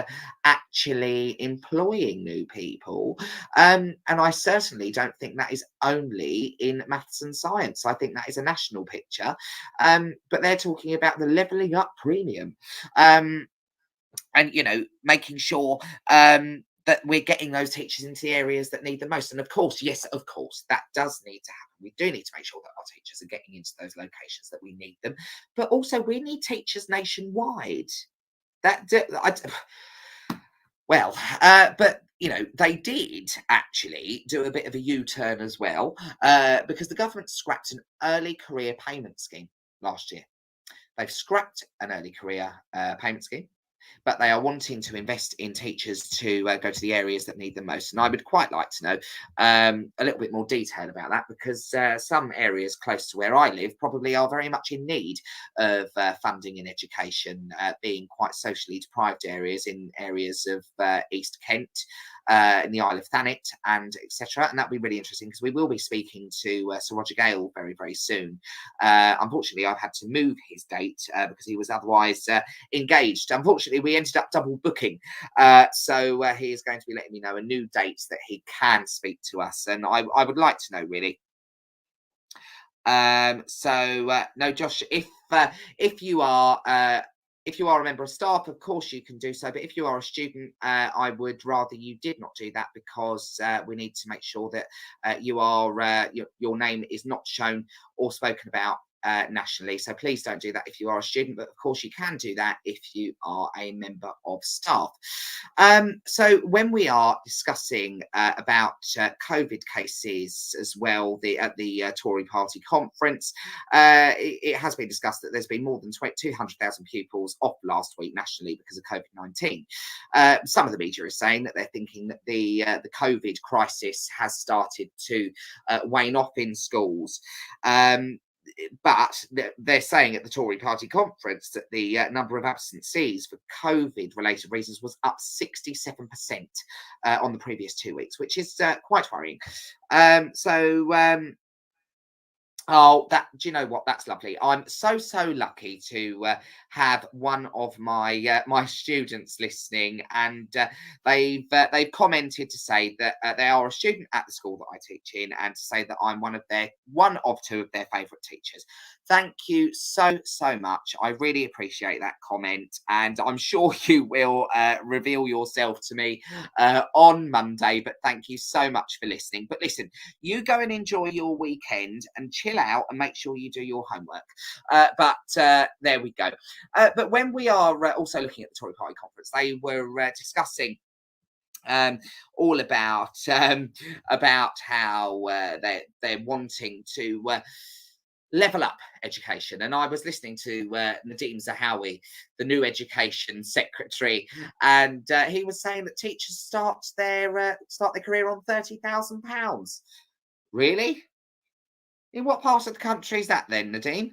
S1: actually employing new people. And I certainly don't think that is only in maths and science. I think that is a national picture. But they're talking about the levelling up premium. And making sure that we're getting those teachers into the areas that need the most. And of course, yes, of course, that does need to happen. We do need to make sure that our teachers are getting into those locations that we need them, but also we need teachers nationwide. But they did actually do a bit of a U-turn as well, because the government scrapped an early career payment scheme last year. They've scrapped an early career payment scheme, but they are wanting to invest in teachers to go to the areas that need them most. And I would quite like to know a little bit more detail about that, because some areas close to where I live probably are very much in need of funding in education, being quite socially deprived areas in areas of East Kent, in the Isle of Thanet, and etc. And that'll be really interesting, because we will be speaking to Sir Roger Gale very, very soon. Unfortunately, I've had to move his date because he was otherwise engaged. Unfortunately, we ended up double booking. So he is going to be letting me know a new date that he can speak to us. And I would like to know, really. No, Josh, if you are a member of staff, of course you can do so. But if you are a student, I would rather you did not do that, because we need to make sure that your name is not shown or spoken about nationally. So please don't do that if you are a student, but of course you can do that if you are a member of staff. So when we are discussing about COVID cases as well, at the Tory party conference, it has been discussed that there's been more than 200,000 pupils off last week nationally because of COVID-19. Some of the media is saying that they're thinking that the COVID crisis has started to wane off in schools. But they're saying at the Tory party conference that the number of absencees for COVID-related reasons was up 67% on the previous 2 weeks, which is quite worrying. Oh, do you know what? That's lovely. I'm so lucky to have one of my my students listening, and they've commented to say that they are a student at the school that I teach in, and to say that I'm one of two of their favourite teachers. Thank you so much. I really appreciate that comment, and I'm sure you will reveal yourself to me on Monday. But thank you so much for listening. But listen, you go and enjoy your weekend and chill out and make sure you do your homework. But there we go. But when we are also looking at the Tory party conference, they were discussing all about how they're wanting to level up education. And I was listening to Nadeem Zahawi, the new education secretary, and he was saying that teachers start their career on £30,000. Really? In what part of the country is that then, Nadeem?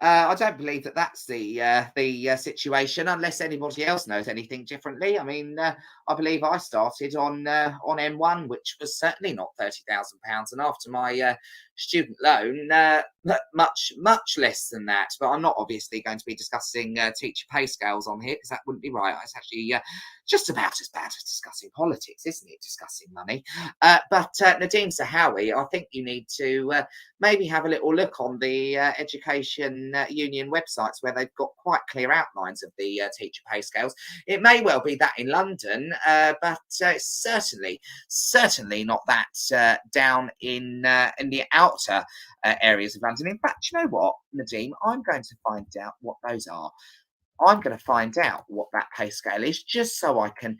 S1: I don't believe that that's the situation, unless anybody else knows anything differently. I mean, I believe I started on M1, which was certainly not £30,000, and after my student loan, much less than that. But I'm not obviously going to be discussing teacher pay scales on here, because that wouldn't be right. It's actually just about as bad as discussing politics, isn't it? Discussing money. But Nadeem Zahawi, I think you need to maybe have a little look on the education union websites, where they've got quite clear outlines of the teacher pay scales. It may well be that in London, but it's certainly not that down in the outer areas of London. In fact, you know what, Nadeem, I'm going to find out what those are. I'm going to find out what that pay scale is, just so I can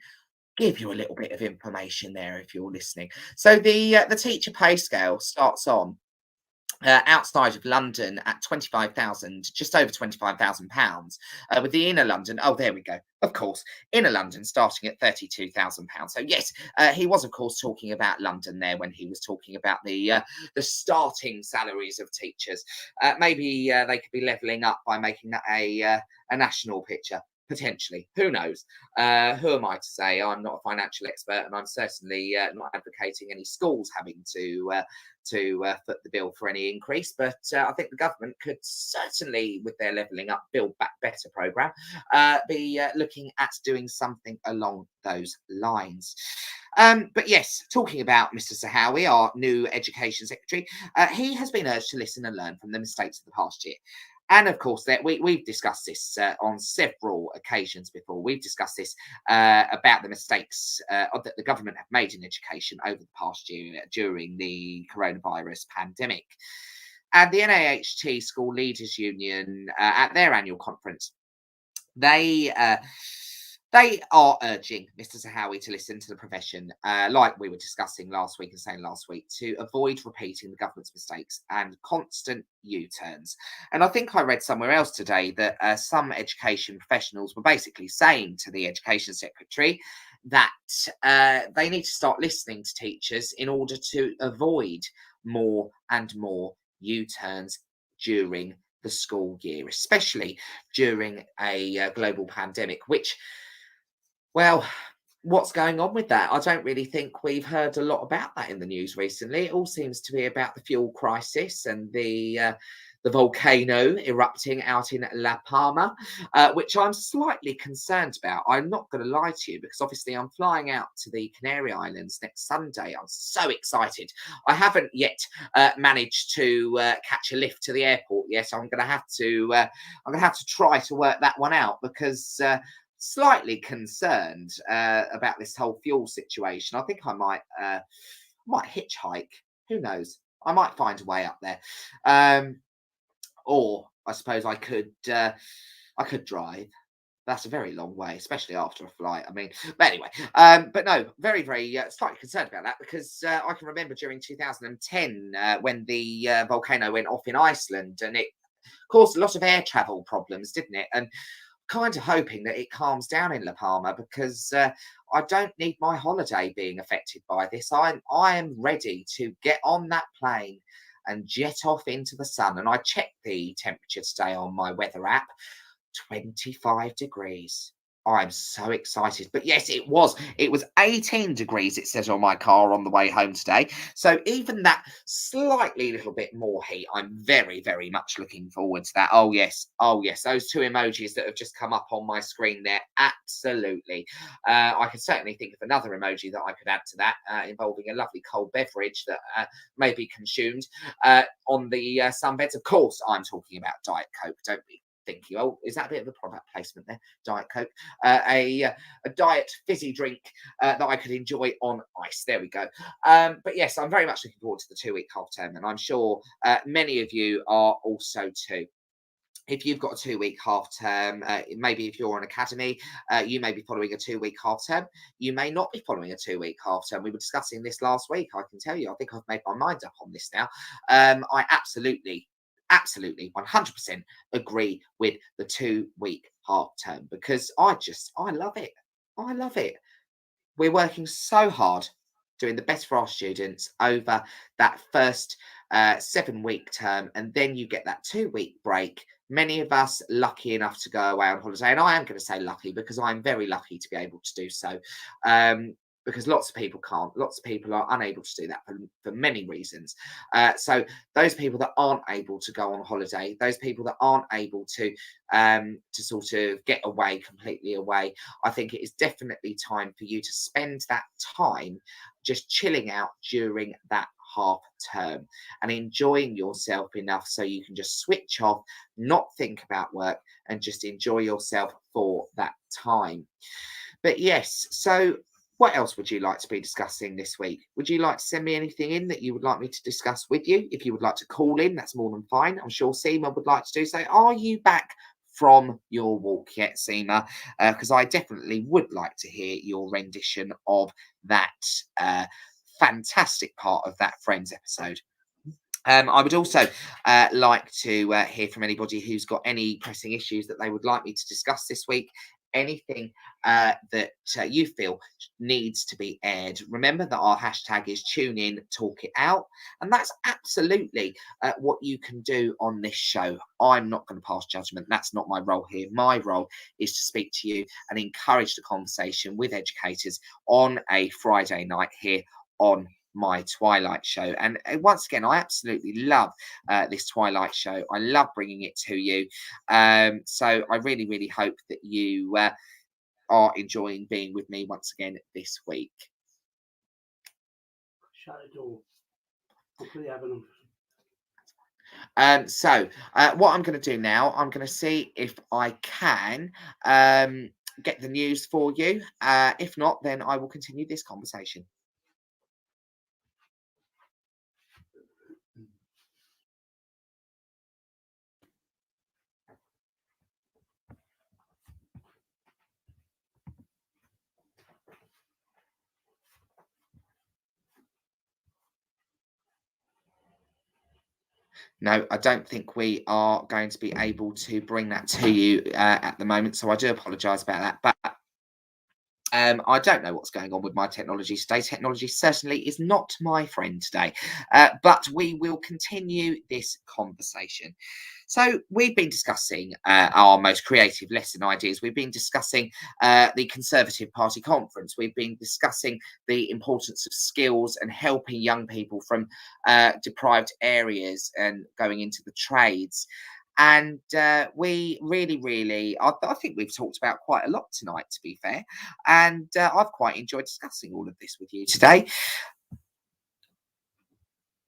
S1: give you a little bit of information there if you're listening. So the teacher pay scale starts on outside of London at 25,000, just over £25,000, with the inner London. Oh, there we go. Of course, inner London starting at £32,000. So yes, he was of course talking about London there when he was talking about the starting salaries of teachers. Maybe they could be levelling up by making that a national picture. Potentially, who knows? Who am I to say? I'm not a financial expert, and I'm certainly not advocating any schools having to foot the bill for any increase. But I think the government could certainly, with their levelling up, Build Back Better programme, be looking at doing something along those lines. But yes, talking about Mr. Zahawi, our new education secretary, he has been urged to listen and learn from the mistakes of the past year. And of course, that we've discussed this on several occasions before. We've discussed this about the mistakes that the government have made in education over the past year during the coronavirus pandemic. And the NAHT School Leaders Union, at their annual conference, they They are urging Mr. Zahawi to listen to the profession, like we were discussing last week and saying last week, to avoid repeating the government's mistakes and constant U-turns. And I think I read somewhere else today that some education professionals were basically saying to the Education Secretary that they need to start listening to teachers in order to avoid more and more U-turns during the school year, especially during a global pandemic, which, well, what's going on with that? I don't really think we've heard a lot about that in the news recently. It all seems to be about the fuel crisis and the volcano erupting out in La Palma, which I'm slightly concerned about. I'm not going to lie to you because obviously I'm flying out to the Canary Islands next Sunday. I'm so excited. I haven't yet managed to catch a lift to the airport yet. I'm going to have to. I'm going to have to try to work that one out because. Slightly concerned about this whole fuel situation. I think I might hitchhike. Who knows? I might find a way up there, or I suppose I could drive. That's a very long way, especially after a flight. I mean, but anyway, but no, very, very slightly concerned about that because I can remember during 2010 when the volcano went off in Iceland and it caused a lot of air travel problems, didn't it? And kind of hoping that it calms down in La Palma because I don't need my holiday being affected by this. I am ready to get on that plane and jet off into the sun. And I checked the temperature today on my weather app, 25 degrees. I'm so excited. But yes, it was. It was 18 degrees, it says on my car on the way home today. So even that slightly little bit more heat, I'm very, very much looking forward to that. Oh, yes. Oh, yes. Those two emojis that have just come up on my screen there. Absolutely. I can certainly think of another emoji that I could add to that involving a lovely cold beverage that may be consumed on the sunbeds. Of course, I'm talking about Diet Coke. Don't be thinking, oh, is that a bit of a product placement there? Diet Coke, a diet fizzy drink that I could enjoy on ice. There we go. But yes, I'm very much looking forward to the 2-week half term, and I'm sure many of you are also too. If you've got a 2-week half term, maybe if you're an academy, you may be following a 2-week half term. You may not be following a 2-week half term. We were discussing this last week. I can tell you, I think I've made my mind up on this now. I absolutely 100% agree with the 2-week half term because I love it. I love it. We're working so hard doing the best for our students over that first 7-week term, and then you get that 2-week break. Many of us lucky enough to go away on holiday, and I am going to say lucky because I'm very lucky to be able to do so. Because lots of people can't. Lots of people are unable to do that for many reasons. So those people that aren't able to go on holiday, those people that aren't able to sort of get away, completely away, I think it is definitely time for you to spend that time just chilling out during that half term and enjoying yourself enough so you can just switch off, not think about work, and just enjoy yourself for that time. But yes, so what else would you like to be discussing this week? Would you like to send me anything in that you would like me to discuss with you? If you would like to call in, that's more than fine. I'm sure Seema would like to do so. Are you back from your walk yet, Seema? Because I definitely would like to hear your rendition of that fantastic part of that Friends episode. I would also like to hear from anybody who's got any pressing issues that they would like me to discuss this week. Anything that you feel needs to be aired. Remember that our hashtag is tune in, talk it out. And that's absolutely what you can do on this show. I'm not going to pass judgment. That's not my role here. My role is to speak to you and encourage the conversation with educators on a Friday night here on my Twilight Show. And once again, I absolutely love this Twilight Show. I love bringing it to you. So I really, really hope that you are enjoying being with me once again this week.
S2: Shut the door. I'll put the oven on.
S1: So what I'm going to do now, I'm going to see if I can get the news for you. If not, then I will continue this conversation. No, I don't think we are going to be able to bring that to you at the moment, so I do apologise about that. But I don't know what's going on with my technology today. Technology certainly is not my friend today, but we will continue this conversation. So, we've been discussing our most creative lesson ideas. We've been discussing the Conservative Party conference. We've been discussing the importance of skills and helping young people from deprived areas and going into the trades. And we really, I think we've talked about quite a lot tonight, to be fair. And I've quite enjoyed discussing all of this with you today.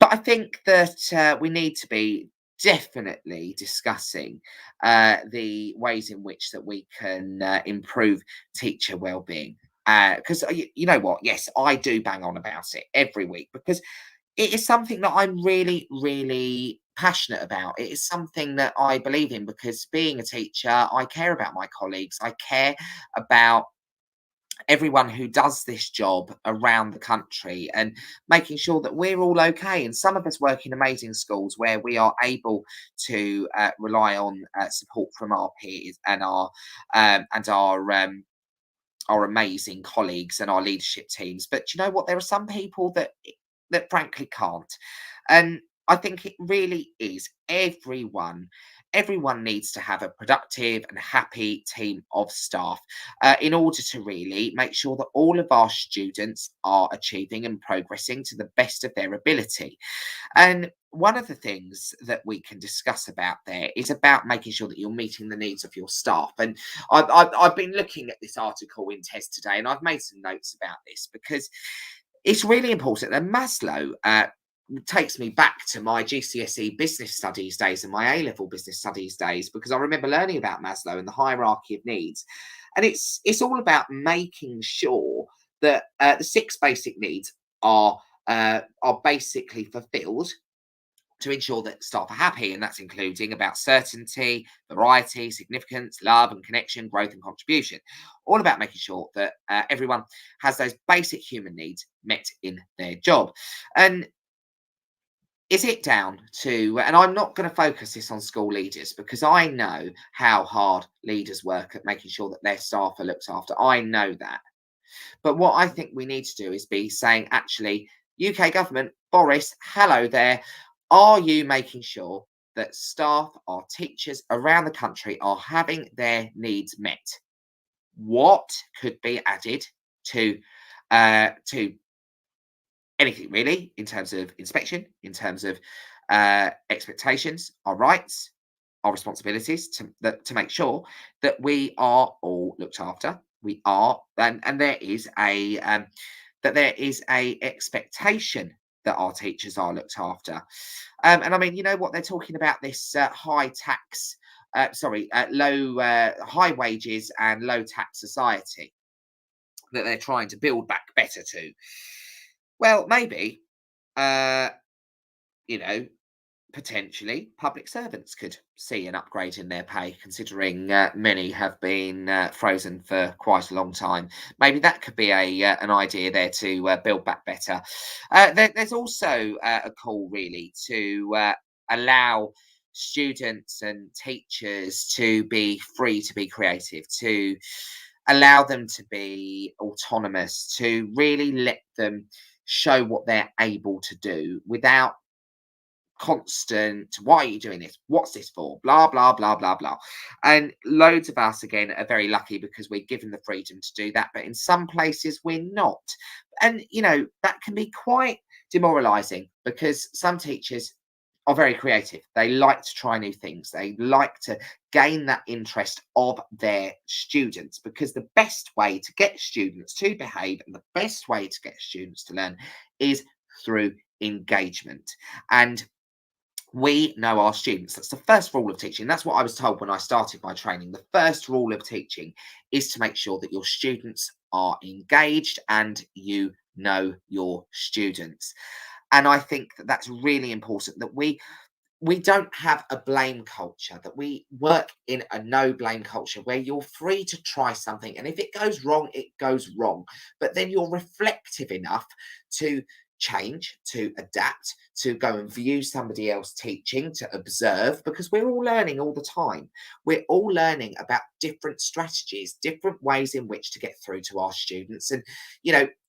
S1: But I think that we need to be definitely discussing the ways in which that we can improve teacher well-being. Because you know what? Yes, I do bang on about it every week because it is something that I'm really passionate about. It is something that I believe in because being a teacher, I care about my colleagues. I care about everyone who does this job around the country and making sure that we're all okay. And some of us work in amazing schools where we are able to rely on support from our peers and our amazing colleagues and our leadership teams. But you know what? There are some people that frankly can't. And I think it really is everyone needs to have a productive and happy team of staff in order to really make sure that all of our students are achieving and progressing to the best of their ability. And one of the things that we can discuss about there is about making sure that you're meeting the needs of your staff. And I've been looking at this article in Test today, and I've made some notes about this because it's really important. And Maslow takes me back to my GCSE business studies days and my A-level business studies days because I remember learning about Maslow and the hierarchy of needs. And it's all about making sure that the six basic needs are basically fulfilled to ensure that staff are happy, and that's including about certainty, variety, significance, love and connection, growth and contribution. All about making sure that everyone has those basic human needs met in their job. And is it down to, and I'm not going to focus this on school leaders because I know how hard leaders work at making sure that their staff are looked after. I know that. But what I think we need to do is be saying, actually, UK government, Boris, hello there. Are you making sure that staff, our teachers around the country are having their needs met? What could be added to anything really in terms of inspection, in terms of expectations, our rights, our responsibilities to make sure that we are all looked after. We are, and there is a expectation that our teachers are looked after. And I mean, you know what they're talking about this high tax, high wages and low tax society that they're trying to build back better to. Well, maybe, uh, you know, potentially public servants could see an upgrade in their pay, considering many have been frozen for quite a long time. Maybe that could be an idea there to build back better. There's also a call really to allow students and teachers to be free to be creative, to allow them to be autonomous, to really let them show what they're able to do without constant, why are you doing this, what's this for, blah blah blah. And loads of us again are very lucky because we're given the freedom to do that, but in some places we're not. And you know that can be quite demoralizing because some teachers are very creative, they like to try new things, they like to gain that interest of their students, because the best way to get students to behave and the best way to get students to learn is through engagement. And we know our students. That's the first rule of teaching. That's what I was told when I started my training. The first rule of teaching is to make sure that your students are engaged and you know your students. And I think that that's really important, that we don't have a blame culture, that we work in a no blame culture where you're free to try something. And if it goes wrong, it goes wrong. But then you're reflective enough to change, to adapt, to go and view somebody else teaching, to observe, because we're all learning all the time. We're all learning about different strategies, different ways in which to get through to our students. And,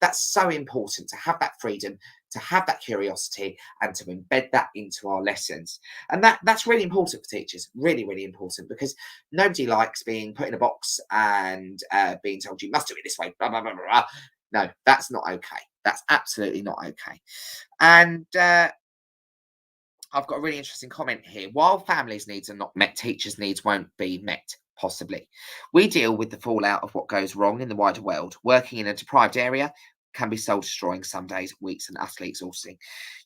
S1: that's so important to have that freedom, to have that curiosity, and to embed that into our lessons. And that's really important for teachers, really, really important, because nobody likes being put in a box and being told you must do it this way, blah, blah, blah, blah, blah. No, that's not okay. That's absolutely not okay. And I've got a really interesting comment here. While families' needs are not met, teachers' needs won't be met, possibly. We deal with the fallout of what goes wrong in the wider world. Working in a deprived area can be soul destroying some days, weeks, and utterly exhausting.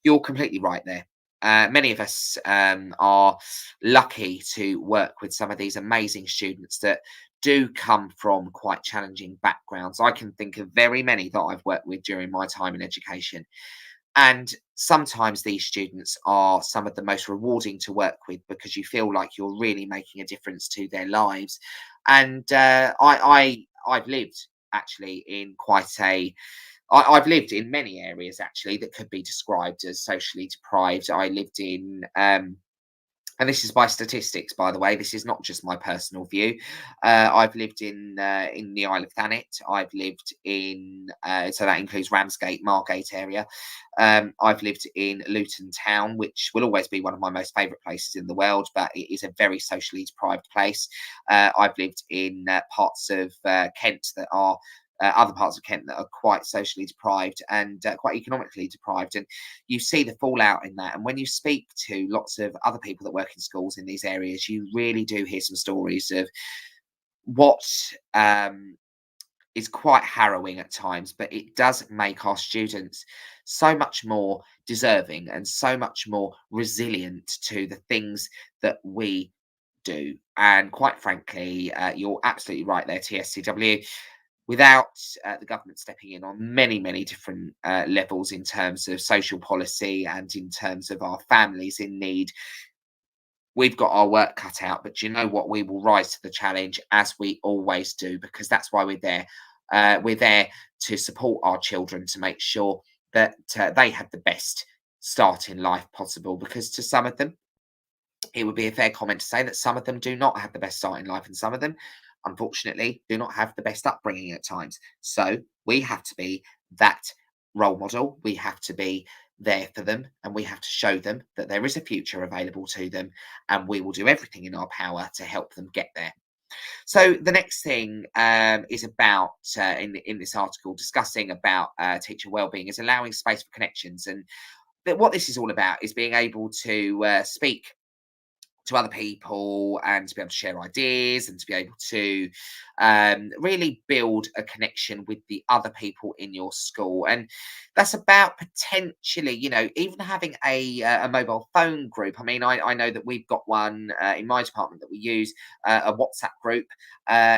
S1: You're completely right there. Many of us are lucky to work with some of these amazing students that do come from quite challenging backgrounds. I can think of very many that I've worked with during my time in education. And sometimes these students are some of the most rewarding to work with because you feel like you're really making a difference to their lives. And I've lived actually in I've lived in many areas actually that could be described as socially deprived. I lived in and this is by statistics, by the way. This is not just my personal view. I've lived in the Isle of Thanet. I've lived in so that includes Ramsgate, Margate area. I've lived in Luton Town, which will always be one of my most favourite places in the world, but it is a very socially deprived place. I've lived in parts of Kent that are other parts of Kent that are quite socially deprived and quite economically deprived. And you see the fallout in that. And when you speak to lots of other people that work in schools in these areas, you really do hear some stories of what is quite harrowing at times, but it does make our students so much more deserving and so much more resilient to the things that we do. And quite frankly, you're absolutely right there, TSCW. Without the government stepping in on many, many different levels in terms of social policy and in terms of our families in need, we've got our work cut out. But you know what? We will rise to the challenge as we always do, because that's why we're there. We're there to support our children to make sure that they have the best start in life possible, because to some of them, it would be a fair comment to say that some of them do not have the best start in life, and some of them, unfortunately, do not have the best upbringing at times. So we have to be that role model. We have to be there for them, and we have to show them that there is a future available to them, and we will do everything in our power to help them get there. So the next thing is about in this article discussing about teacher wellbeing is allowing space for connections, and what this is all about is being able to speak to other people and to be able to share ideas and to be able to really build a connection with the other people in your school. And that's about potentially, even having a mobile phone group. I mean, I know that we've got one in my department that we use, a WhatsApp group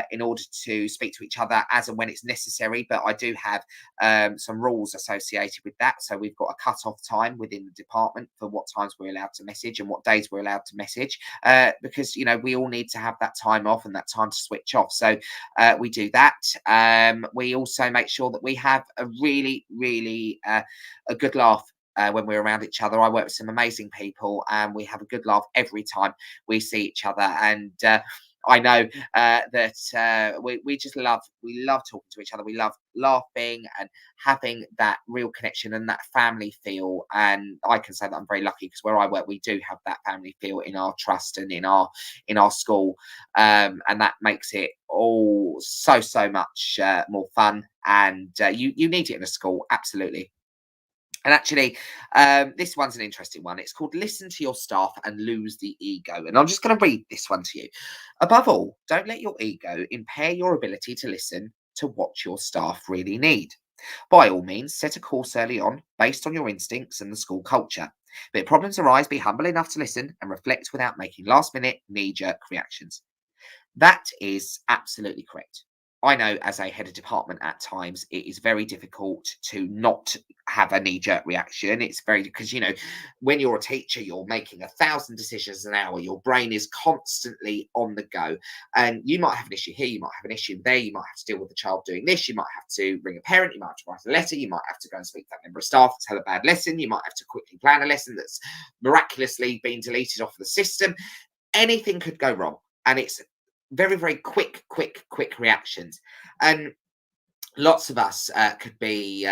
S1: in order to speak to each other as and when it's necessary. But I do have some rules associated with that. So we've got a cut-off time within the department for what times we're allowed to message and what days we're allowed to message, because we all need to have that time off and that time to switch off. So we do that. We also make sure that we have a really, really a good laugh when we're around each other. I work with some amazing people, and we have a good laugh every time we see each other. And I know that we just love talking to each other. We love laughing and having that real connection and that family feel. And I can say that I'm very lucky, because where I work, we do have that family feel in our trust and in our school, and that makes it all so much more fun. And you need it in a school, absolutely. And actually, this one's an interesting one. It's called Listen to Your Staff and Lose the Ego. And I'm just going to read this one to you. Above all, don't let your ego impair your ability to listen to what your staff really need. By all means, set a course early on based on your instincts and the school culture. But if problems arise, be humble enough to listen and reflect without making last-minute knee-jerk reactions. That is absolutely correct. I know as a head of department at times, it is very difficult to not have a knee-jerk reaction. It's very, because, you know, when you're a teacher, you're making 1,000 decisions an hour. Your brain is constantly on the go. And you might have an issue here, you might have an issue there, you might have to deal with the child doing this, you might have to ring a parent, you might have to write a letter, you might have to go and speak to that member of staff to tell a bad lesson, you might have to quickly plan a lesson that's miraculously been deleted off the system. Anything could go wrong. And it's very, very quick reactions. And lots of us could be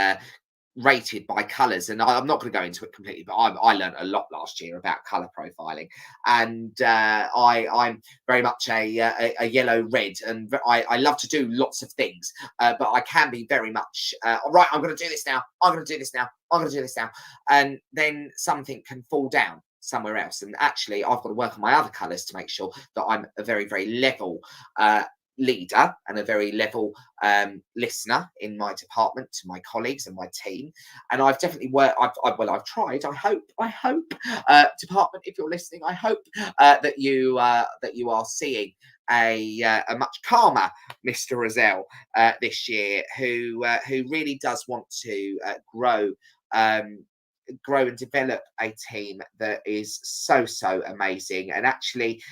S1: rated by colours, and I'm not going to go into it completely, but I learned a lot last year about colour profiling, and I'm very much a yellow red, and I love to do lots of things, but I can be very much right, I'm going to do this now, I'm going to do this now, I'm going to do this now, and then something can fall down somewhere else. And actually, I've got to work on my other colours to make sure that I'm a very, very level leader and a very level listener in my department to my colleagues and my team. And I've definitely worked. I've tried. I hope, department, if you're listening, I hope that you are seeing a much calmer Mr. Rozelle this year, who really does want to grow and develop a team that is so amazing, and actually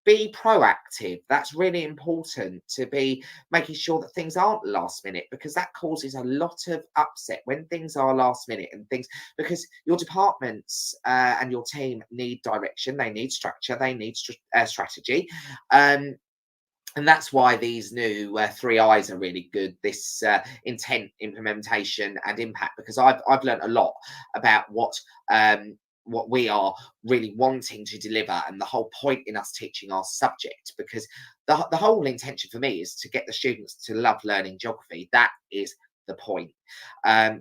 S1: be proactive. That's really important, to be making sure that things aren't last minute, because that causes a lot of upset when things are last minute, and things, because your departments and your team need direction, they need structure, they need strategy. And that's why these new 3 I's are really good. This intent, implementation, and impact, because I've learned a lot about what we are really wanting to deliver, and the whole point in us teaching our subject, because the whole intention for me is to get the students to love learning geography. That is the point,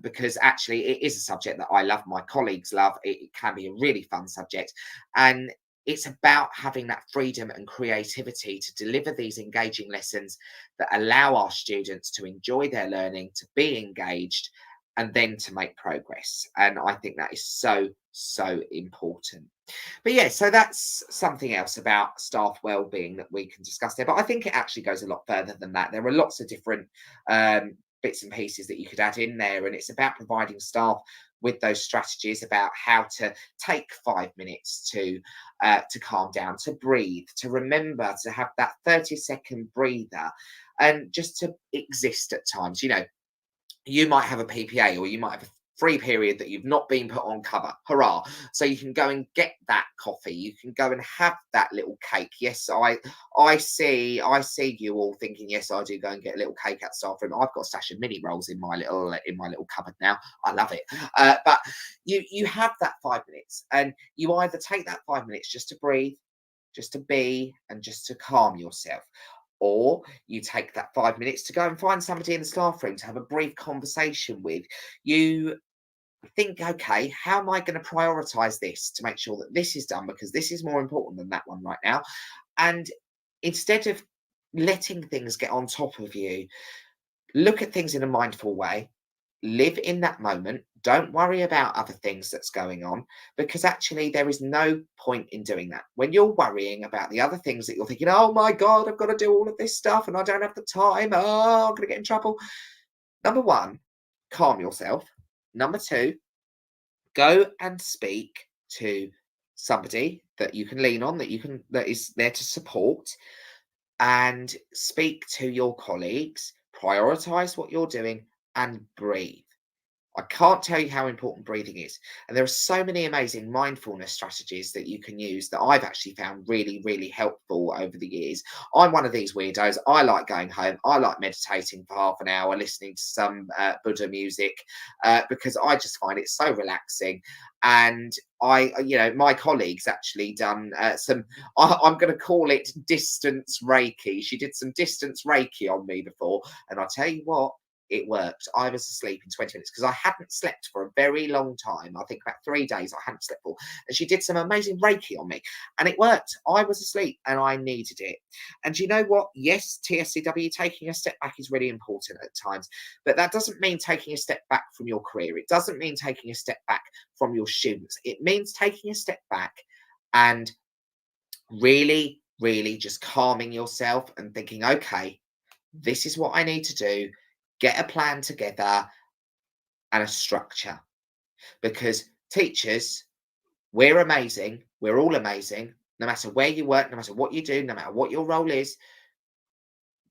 S1: because actually it is a subject that I love, my colleagues love. It can be a really fun subject, and it's about having that freedom and creativity to deliver these engaging lessons that allow our students to enjoy their learning, to be engaged, and then to make progress. And I think that is so important. But yeah, so that's something else about staff wellbeing that we can discuss there. But I think it actually goes a lot further than that. There are lots of different bits and pieces that you could add in there, and it's about providing staff with those strategies about how to take 5 minutes to calm down, to breathe, to remember to have that 30-second breather, and just to exist at times. You know, you might have a PPA, or you might have a free period that you've not been put on cover. Hurrah. So you can go and get that coffee. You can go and have that little cake. Yes, I see you all thinking, yes, I do go and get a little cake at the staff room. I've got a stash of mini rolls in my little cupboard now. I love it. But you have that 5 minutes, and you either take that 5 minutes just to breathe, just to be, and just to calm yourself. Or you take that 5 minutes to go and find somebody in the staff room to have a brief conversation with. You think, okay, how am I going to prioritize this to make sure that this is done, because this is more important than that one right now. And instead of letting things get on top of you, look at things in a mindful way, live in that moment, don't worry about other things that's going on, because actually there is no point in doing that. When you're worrying about the other things that you're thinking, oh my God, I've got to do all of this stuff and I don't have the time, oh, I'm going to get in trouble. Number one, calm yourself. Number two, go and speak to somebody that you can lean on, that is there to support, and speak to your colleagues, prioritize what you're doing, and breathe. I can't tell you how important breathing is. And there are so many amazing mindfulness strategies that you can use that I've actually found really helpful over the years. I'm one of these weirdos. I like going home. I like meditating for half an hour, listening to some Buddha music, because I just find it so relaxing. And my colleague's actually done I'm going to call it distance Reiki. She did some distance Reiki on me before. And I'll tell you what, it worked. I was asleep in 20 minutes because I hadn't slept for a very long time. I think about 3 days I hadn't slept for. And she did some amazing Reiki on me and it worked. I was asleep and I needed it. And you know what? Yes, TSCW, taking a step back is really important at times, but that doesn't mean taking a step back from your career. It doesn't mean taking a step back from your students. It means taking a step back and really just calming yourself and thinking, okay, This is what I need to do. Get a plan together and a structure. Because teachers, we're amazing. We're all amazing. No matter where you work, no matter what you do, no matter what your role is,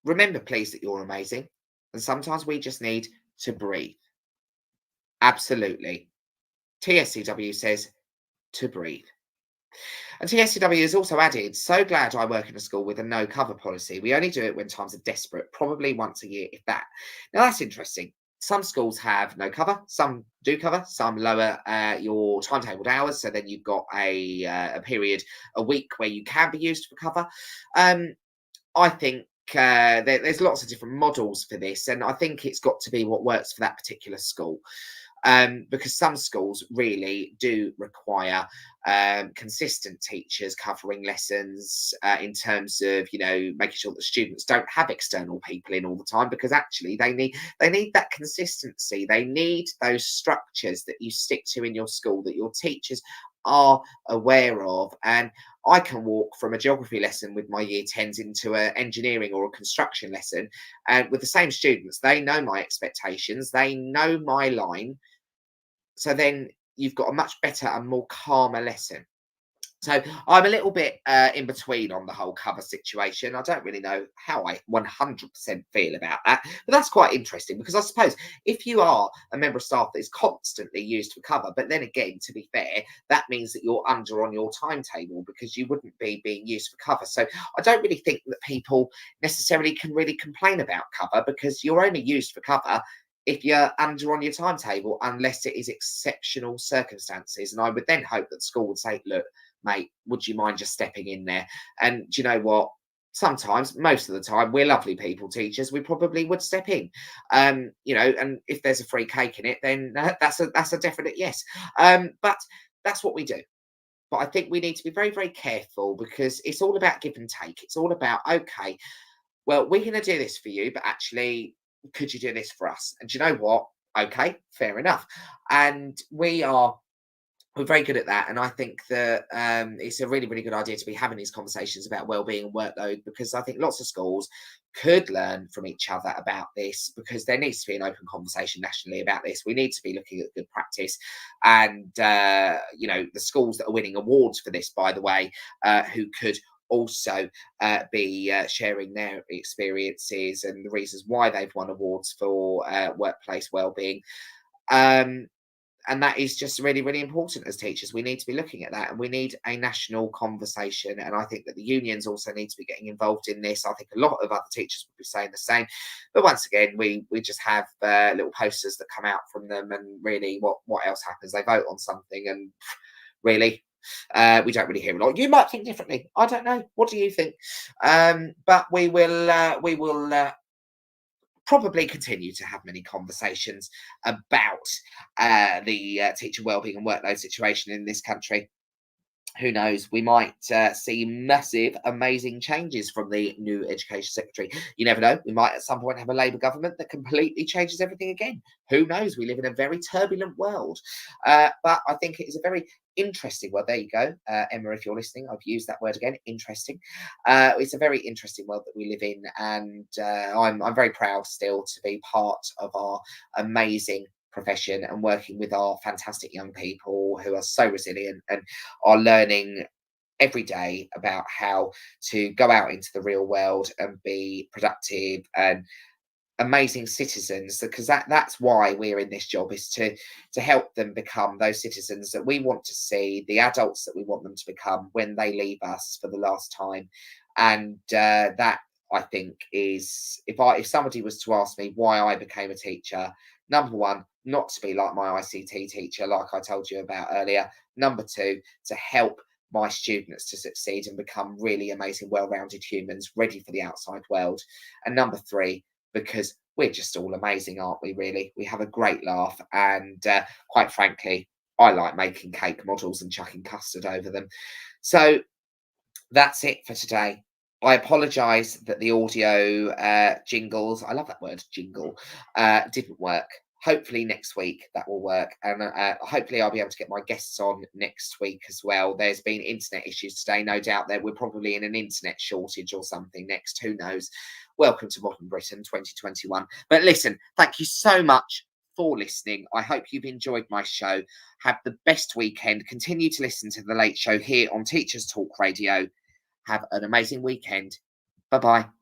S1: remember, please, that you're amazing. And sometimes we just need to breathe. Absolutely. TSCW says to breathe. And TSCW has also added, so glad I work in a school with a no cover policy. We only do it when times are desperate, probably once a year, if that. Now, that's interesting. Some schools have no cover, some do cover, some lower your timetabled hours. So then you've got a period a week where you can be used for cover. I think there's lots of different models for this, and I think it's got to be what works for that particular school. Because some schools really do require consistent teachers covering lessons in terms of, you know, making sure that students don't have external people in all the time, because actually they need that consistency. They need those structures that you stick to in your school, that your teachers are aware of. And I can walk from a geography lesson with my year 10s into an engineering or a construction lesson, and with the same students, they know my expectations, they know my line. So then you've got a much better and more calmer lesson. So I'm a little bit in between on the whole cover situation. I don't really know how I 100% feel about that, but that's quite interesting, because I suppose if you are a member of staff that is constantly used for cover, but then again, to be fair, that means that you're under on your timetable, because you wouldn't be being used for cover. So I don't really think that people necessarily can really complain about cover, because you're only used for cover if you're under on your timetable, unless it is exceptional circumstances. And I would then hope that school would say, look, mate, would you mind just stepping in there? And do you know what? Sometimes, most of the time, we're lovely people, teachers. We probably would step in, you know. And if there's a free cake in it, then that's a definite yes. But that's what we do. But I think we need to be very, very careful, because it's all about give and take. It's all about, okay, well, we're going to do this for you, but actually, could you do this for us? And do you know what? Okay, fair enough. And we're very good at that, and I think that it's a really, really good idea to be having these conversations about well-being and workload, because I think lots of schools could learn from each other about this, because there needs to be an open conversation nationally about this. We need to be looking at good practice, and you know, the schools that are winning awards for this, by the way, who could also be sharing their experiences and the reasons why they've won awards for workplace well-being. And that is just really, really important as teachers. We need to be looking at that, and we need a national conversation. And I think that the unions also need to be getting involved in this. I think a lot of other teachers would be saying the same. But once again, we just have little posters that come out from them, and really, what else happens? They vote on something, and really, we don't really hear a lot. You might think differently. I don't know. What do you think? But we will probably continue to have many conversations about the teacher wellbeing and workload situation in this country. Who knows? We might see massive, amazing changes from the new Education Secretary. You never know. We might at some point have a Labour government that completely changes everything again. Who knows? We live in a very turbulent world. But I think it is a very interesting world. There you go. Emma, if you're listening, I've used that word again. Interesting. It's a very interesting world that we live in. And I'm very proud still to be part of our amazing profession and working with our fantastic young people who are so resilient and are learning every day about how to go out into the real world and be productive and amazing citizens, because that's why we're in this job, is to help them become those citizens that we want to see, the adults that we want them to become when they leave us for the last time. And that, I think, is, if somebody was to ask me why I became a teacher, number one, not to be like my ICT teacher, like I told you about earlier. Number two, to help my students to succeed and become really amazing, well-rounded humans ready for the outside world. And number three, because we're just all amazing, aren't we, really? We have a great laugh. And quite frankly, I like making cake models and chucking custard over them. So that's it for today. I apologise that the audio jingles, I love that word, jingle, didn't work. hopefully next week that will work. And hopefully I'll be able to get my guests on next week as well. There's been internet issues today. No doubt that we're probably in an internet shortage or something next. Who knows? Welcome to Modern Britain 2021. But listen, thank you so much for listening. I hope you've enjoyed my show. Have the best weekend. Continue to listen to The Late Show here on Teachers Talk Radio. Have an amazing weekend. Bye-bye.